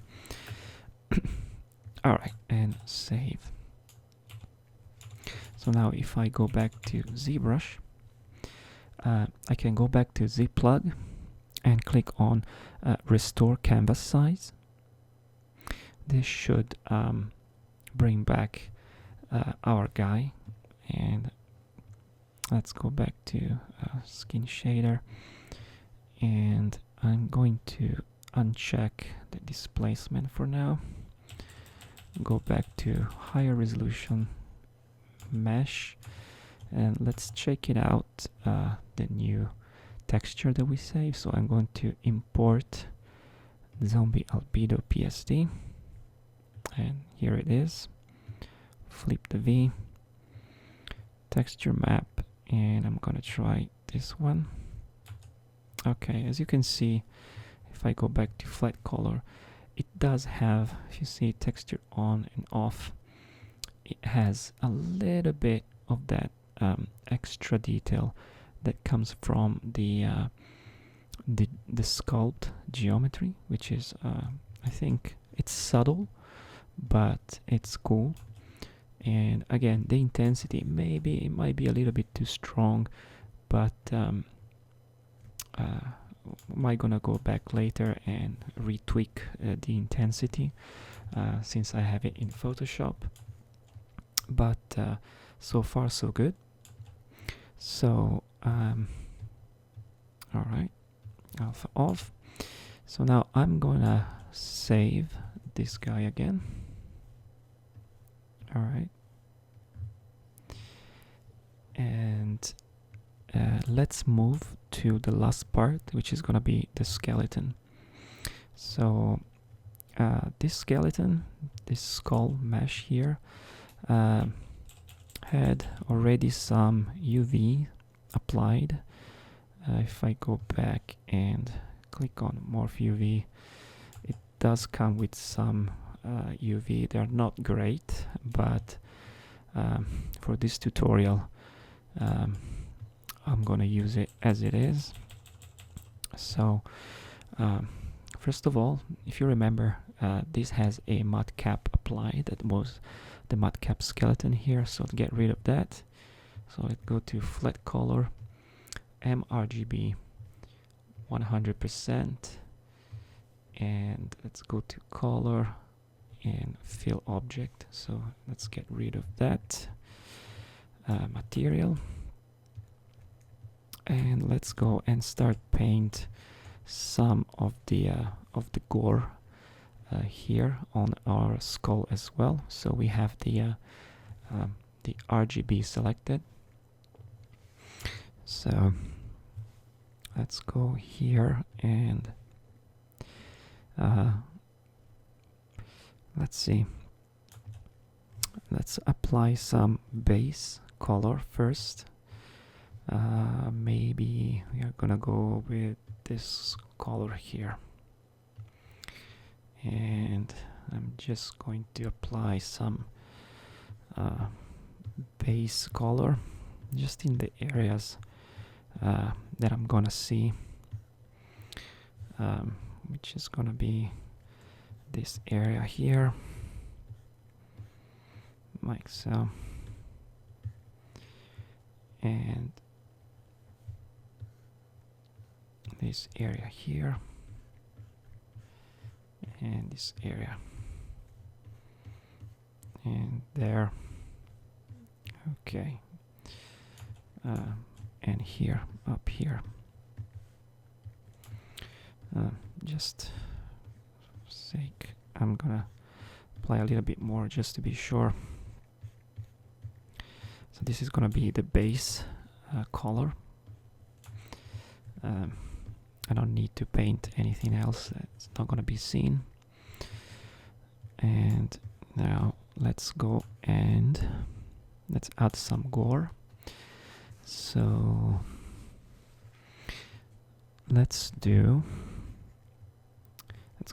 Alright, and save. So now if I go back to ZBrush, I can go back to ZPlug and click on Restore Canvas Size. This should bring back our guy, and let's go back to Skin Shader, and I'm going to uncheck the displacement for now. Go back to higher resolution mesh, and let's check it out, the new texture that we saved. So I'm going to import Zombie Albedo PSD, and here it is. Flip the V, texture map, and I'm gonna try this one. Okay, as you can see, if I go back to flat color, it does have, if you see texture on and off, it has a little bit of that extra detail that comes from the sculpt geometry, which is I think it's subtle, but it's cool. And again, the intensity it might be a little bit too strong, but I'm gonna go back later and retweak the intensity since I have it in Photoshop. But so far so good. So all right, alpha off. So now I'm gonna save this guy again. All right, and let's move to the last part, which is gonna be the skeleton. So this skeleton, this skull mesh here, had already some UV applied. If I go back and click on Morph UV, it does come with some UV. They're not great, but for this tutorial I'm gonna use it as it is. So first of all, if you remember, this has a Matcap applied. That was the Matcap skeleton here, so to get rid of that, so let's go to flat color, mRGB 100%, and let's go to color and fill object. So let's get rid of that material, and let's go and start paint some of the gore here on our skull as well. So we have the RGB selected. So let's go here and let's see. Let's apply some base color first. Maybe we are gonna go with this color here, and I'm just going to apply some base color just in the areas that I'm gonna see, which is gonna be this area here, like so, and this area here, and this area, and there. Okay, and here, up here, just for sake, I'm gonna apply a little bit more just to be sure. So this is gonna be the base color. I don't need to paint anything else, it's not gonna be seen. And now let's go and let's add some gore. So let's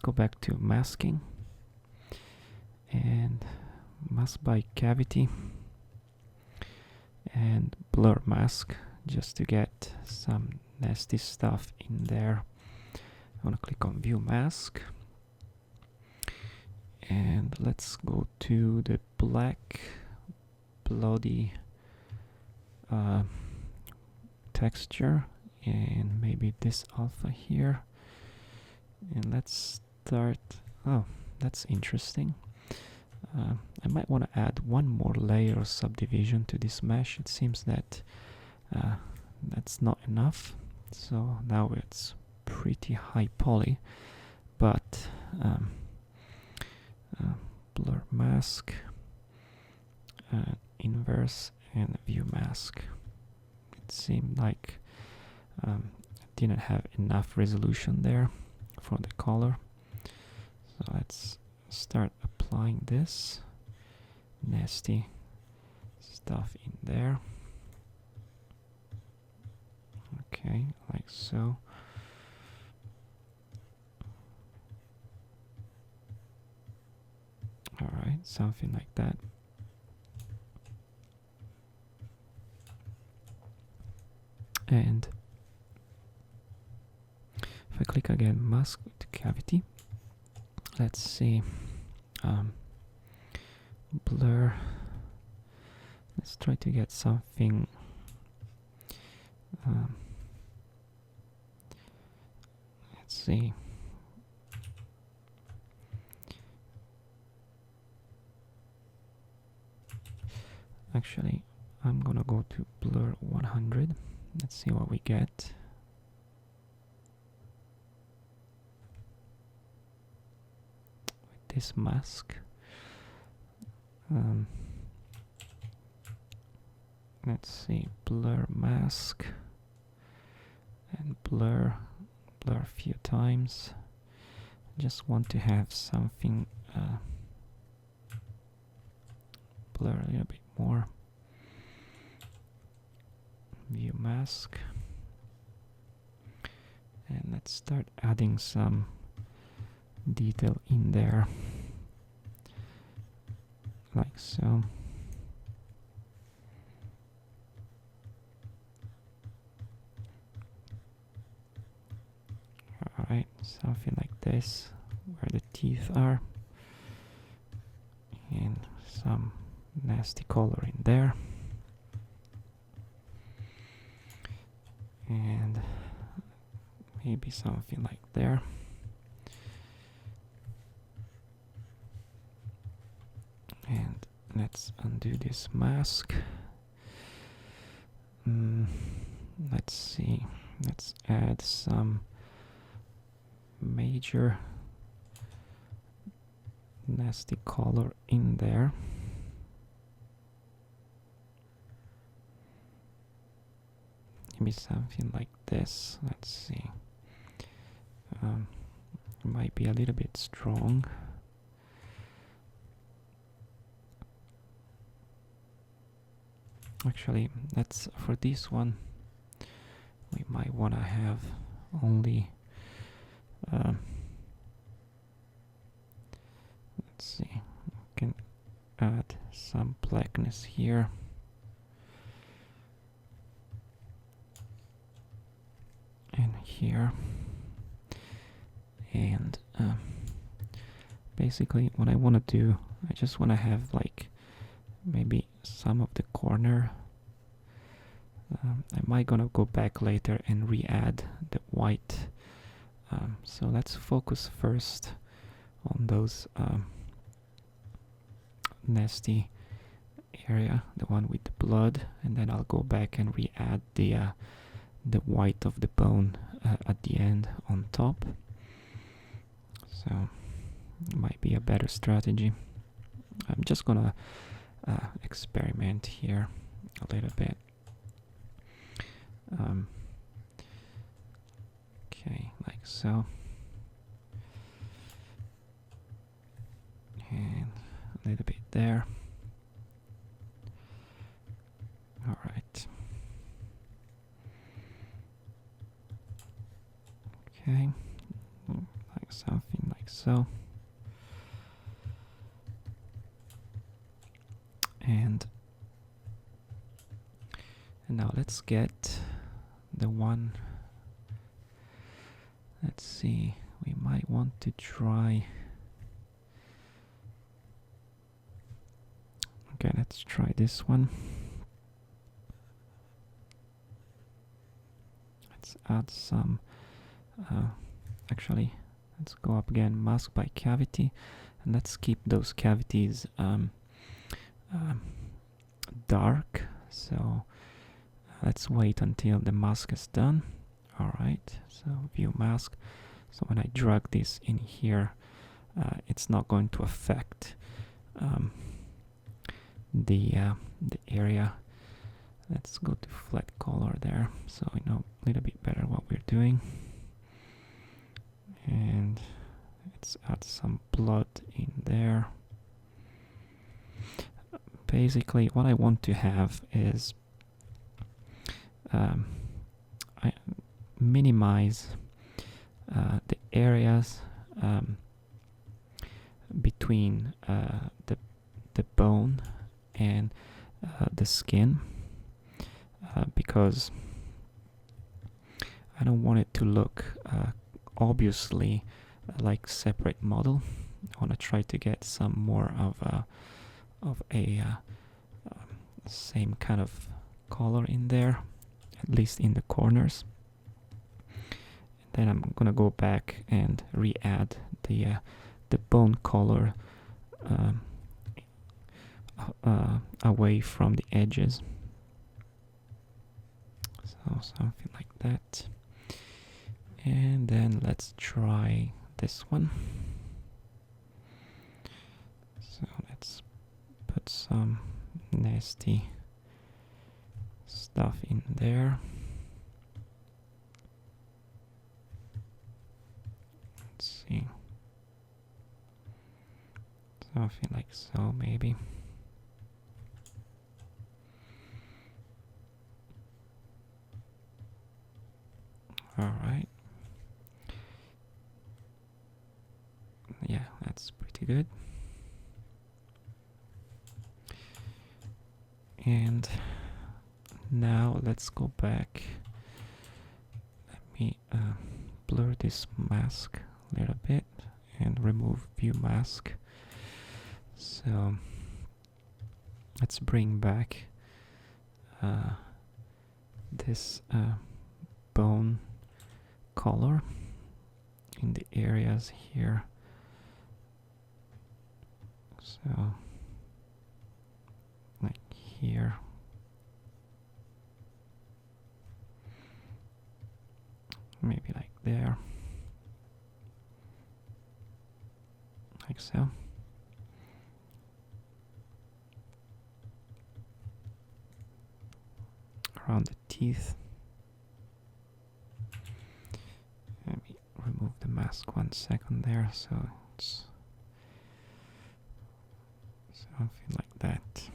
go back to masking and mask by cavity and blur mask, just to get some nasty stuff in there. I want to click on view mask, and let's go to the black bloody texture, and maybe this alpha here, and let's start. Oh, that's interesting. I might want to add one more layer of subdivision to this mesh. It seems that that's not enough, so now it's pretty high poly, but blur mask, inverse, and view mask. It seemed like I didn't have enough resolution there for the color, so let's start applying this nasty stuff in there. Okay, like so. Alright, something like that. And if I click again, mask with cavity, let's see, blur. Let's try to get something. Let's see. Actually, I'm gonna go to blur 100. Let's see what we get. With this mask. Let's see, blur mask and blur a few times. Just want to have something blur a little bit more. View mask, and let's start adding some detail in there, like so. Alright, something like this, where the teeth are, and some nasty color in there, and maybe something like there. And let's undo this mask. Let's see, let's add some major nasty color in there. Maybe something like this. Let's see. Might be a little bit strong. Actually, that's for this one. We might want to have only. Let's see. We can add some blackness here. And here. And basically what I want to do, I just want to have like maybe some of the corner. I might gonna go back later and re-add the white. So let's focus first on those nasty area, the one with the blood, and then I'll go back and re-add the white of the bone at the end on top. So it might be a better strategy. I'm just gonna experiment here a little bit. Okay, like so. And a little bit there. All right. Okay, like something like so. And now let's get the one. Let's see, we might want to try. Okay, let's try this one. Let's add some. Actually, let's go up again, mask by cavity, and let's keep those cavities dark. So let's wait until the mask is done. Alright, so view mask. So when I drag this in here, it's not going to affect the area. Let's go to flat color there, so we know a little bit better what we're doing. And let's add some blood in there. Basically, what I want to have is minimize the areas between the bone and the skin, because I don't want it to look obviously like separate model. I want to try to get some more of a same kind of color in there, at least in the corners. Then I'm gonna go back and re-add the bone color away from the edges. So something like that. And then let's try this one. So let's put some nasty stuff in there. Let's see. Something like so, maybe. Alright. Yeah, that's pretty good. And now let's go back. Let me blur this mask a little bit and remove view mask. So let's bring back this bone color in the areas here. So like here. Maybe like there. Like so. Around the teeth. Let me remove the mask 1 second there, so it's something like that.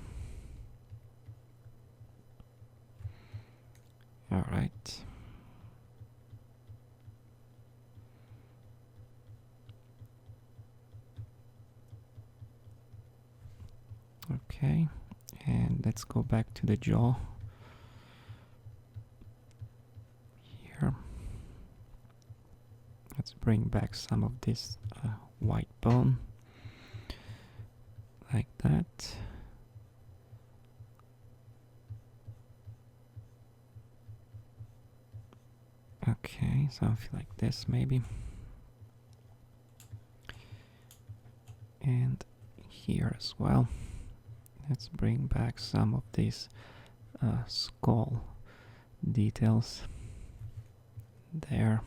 Alright. Okay, and let's go back to the jaw. Here. Let's bring back some of this white bone. Like that. Okay, something like this maybe. And here as well. Let's bring back some of these skull details there,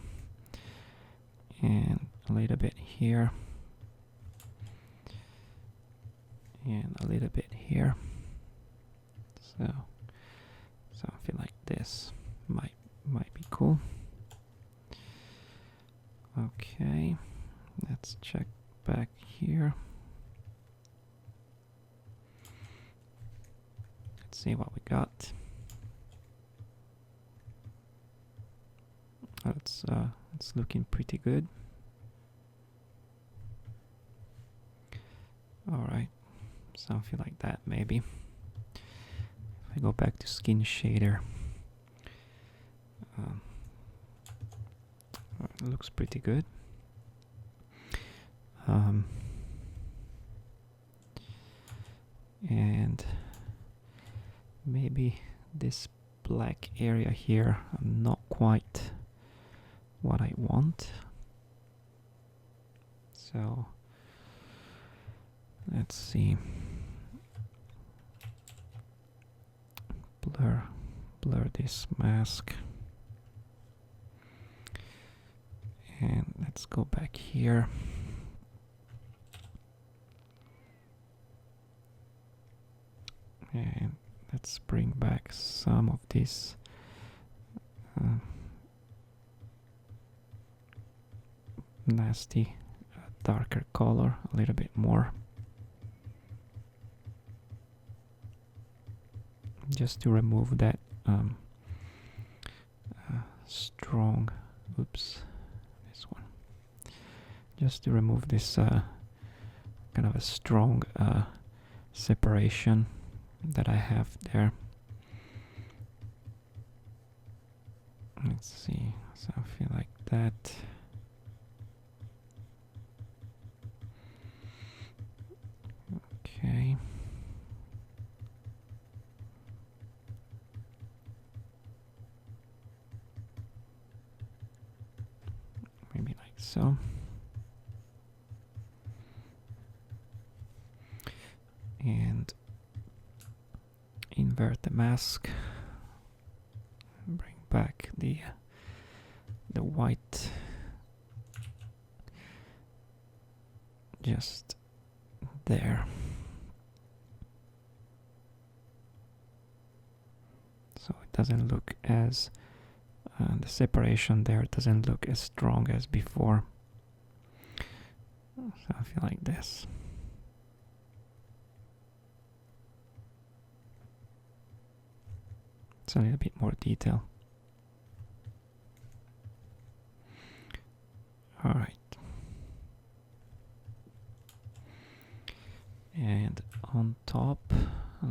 and a little bit here, and a little bit here. So something like this might be cool. Okay, let's check back here. See what we got. It's looking pretty good. All right, something like that maybe. If I go back to skin shader, it looks pretty good. And maybe this black area here, not quite what I want. So let's see. Blur this mask. And let's go back here. And let's bring back some of this nasty darker color, a little bit more, just to remove that strong oops, this one, just to remove this kind of a strong separation that I have there. Let's see, something like that. Okay. Maybe like so. And invert the mask. Bring back the white just there. So it doesn't look as the separation there doesn't look as strong as before. Something like this. It's a little bit more detail. All right. And on top,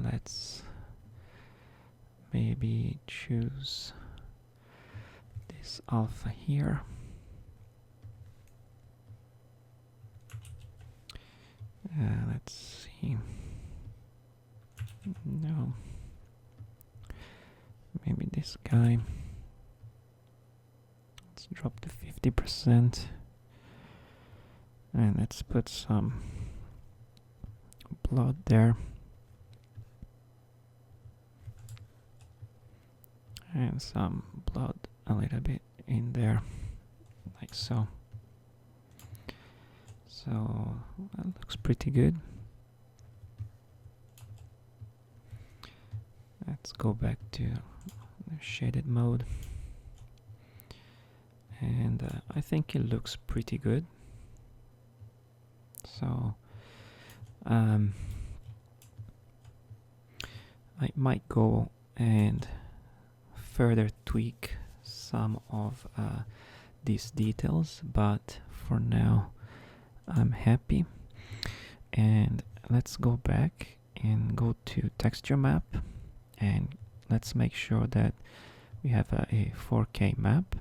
let's maybe choose this alpha here. Let's see. No. Maybe this guy. Let's drop to 50%. And let's put some blood there. And some blood a little bit in there, like so. So that looks pretty good. Let's go back to the shaded mode. And I think it looks pretty good. So I might go and further tweak some of these details, but for now I'm happy. And let's go back and go to texture map, and let's make sure that we have a 4K map,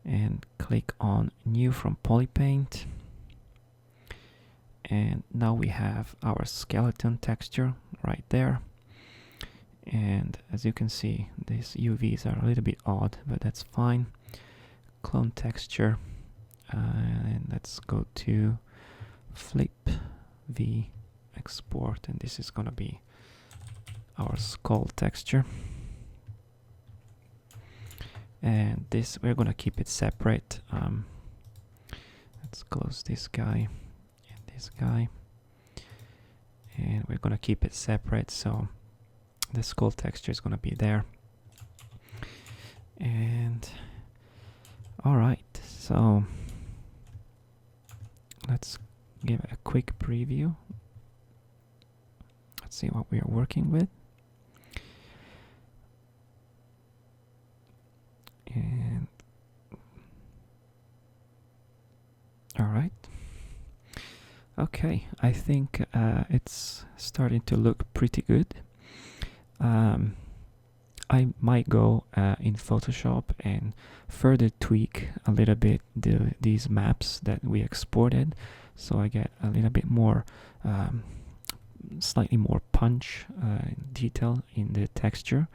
and click on new from Polypaint. And now we have our skeleton texture right there. And as you can see, these UVs are a little bit odd, but that's fine. Clone texture, and let's go to flip V export, and this is gonna be our skull texture. And this, we're gonna keep it separate. Let's close this guy and this guy, and we're gonna keep it separate, so the skull texture is gonna be there. And all right, so let's give a quick preview. Let's see what we are working with. And all right, okay, I think it's starting to look pretty good. I might go in Photoshop and further tweak a little bit these maps that we exported, so I get a little bit more, slightly more punch, detail in the texture.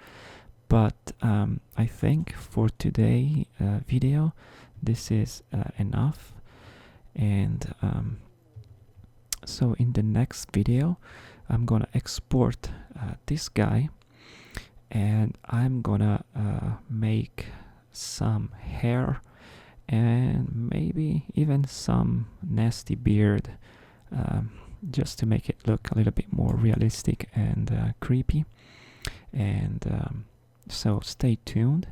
But I think for today video, this is enough. And so in the next video, I'm gonna export this guy, and I'm gonna make some hair and maybe even some nasty beard, just to make it look a little bit more realistic and creepy. And so stay tuned,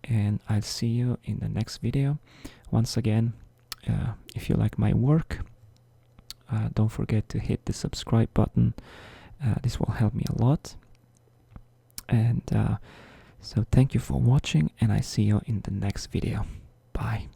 and I'll see you in the next video. Once again, if you like my work, don't forget to hit the subscribe button. This will help me a lot. And So thank you for watching, and I see you in the next video. Bye.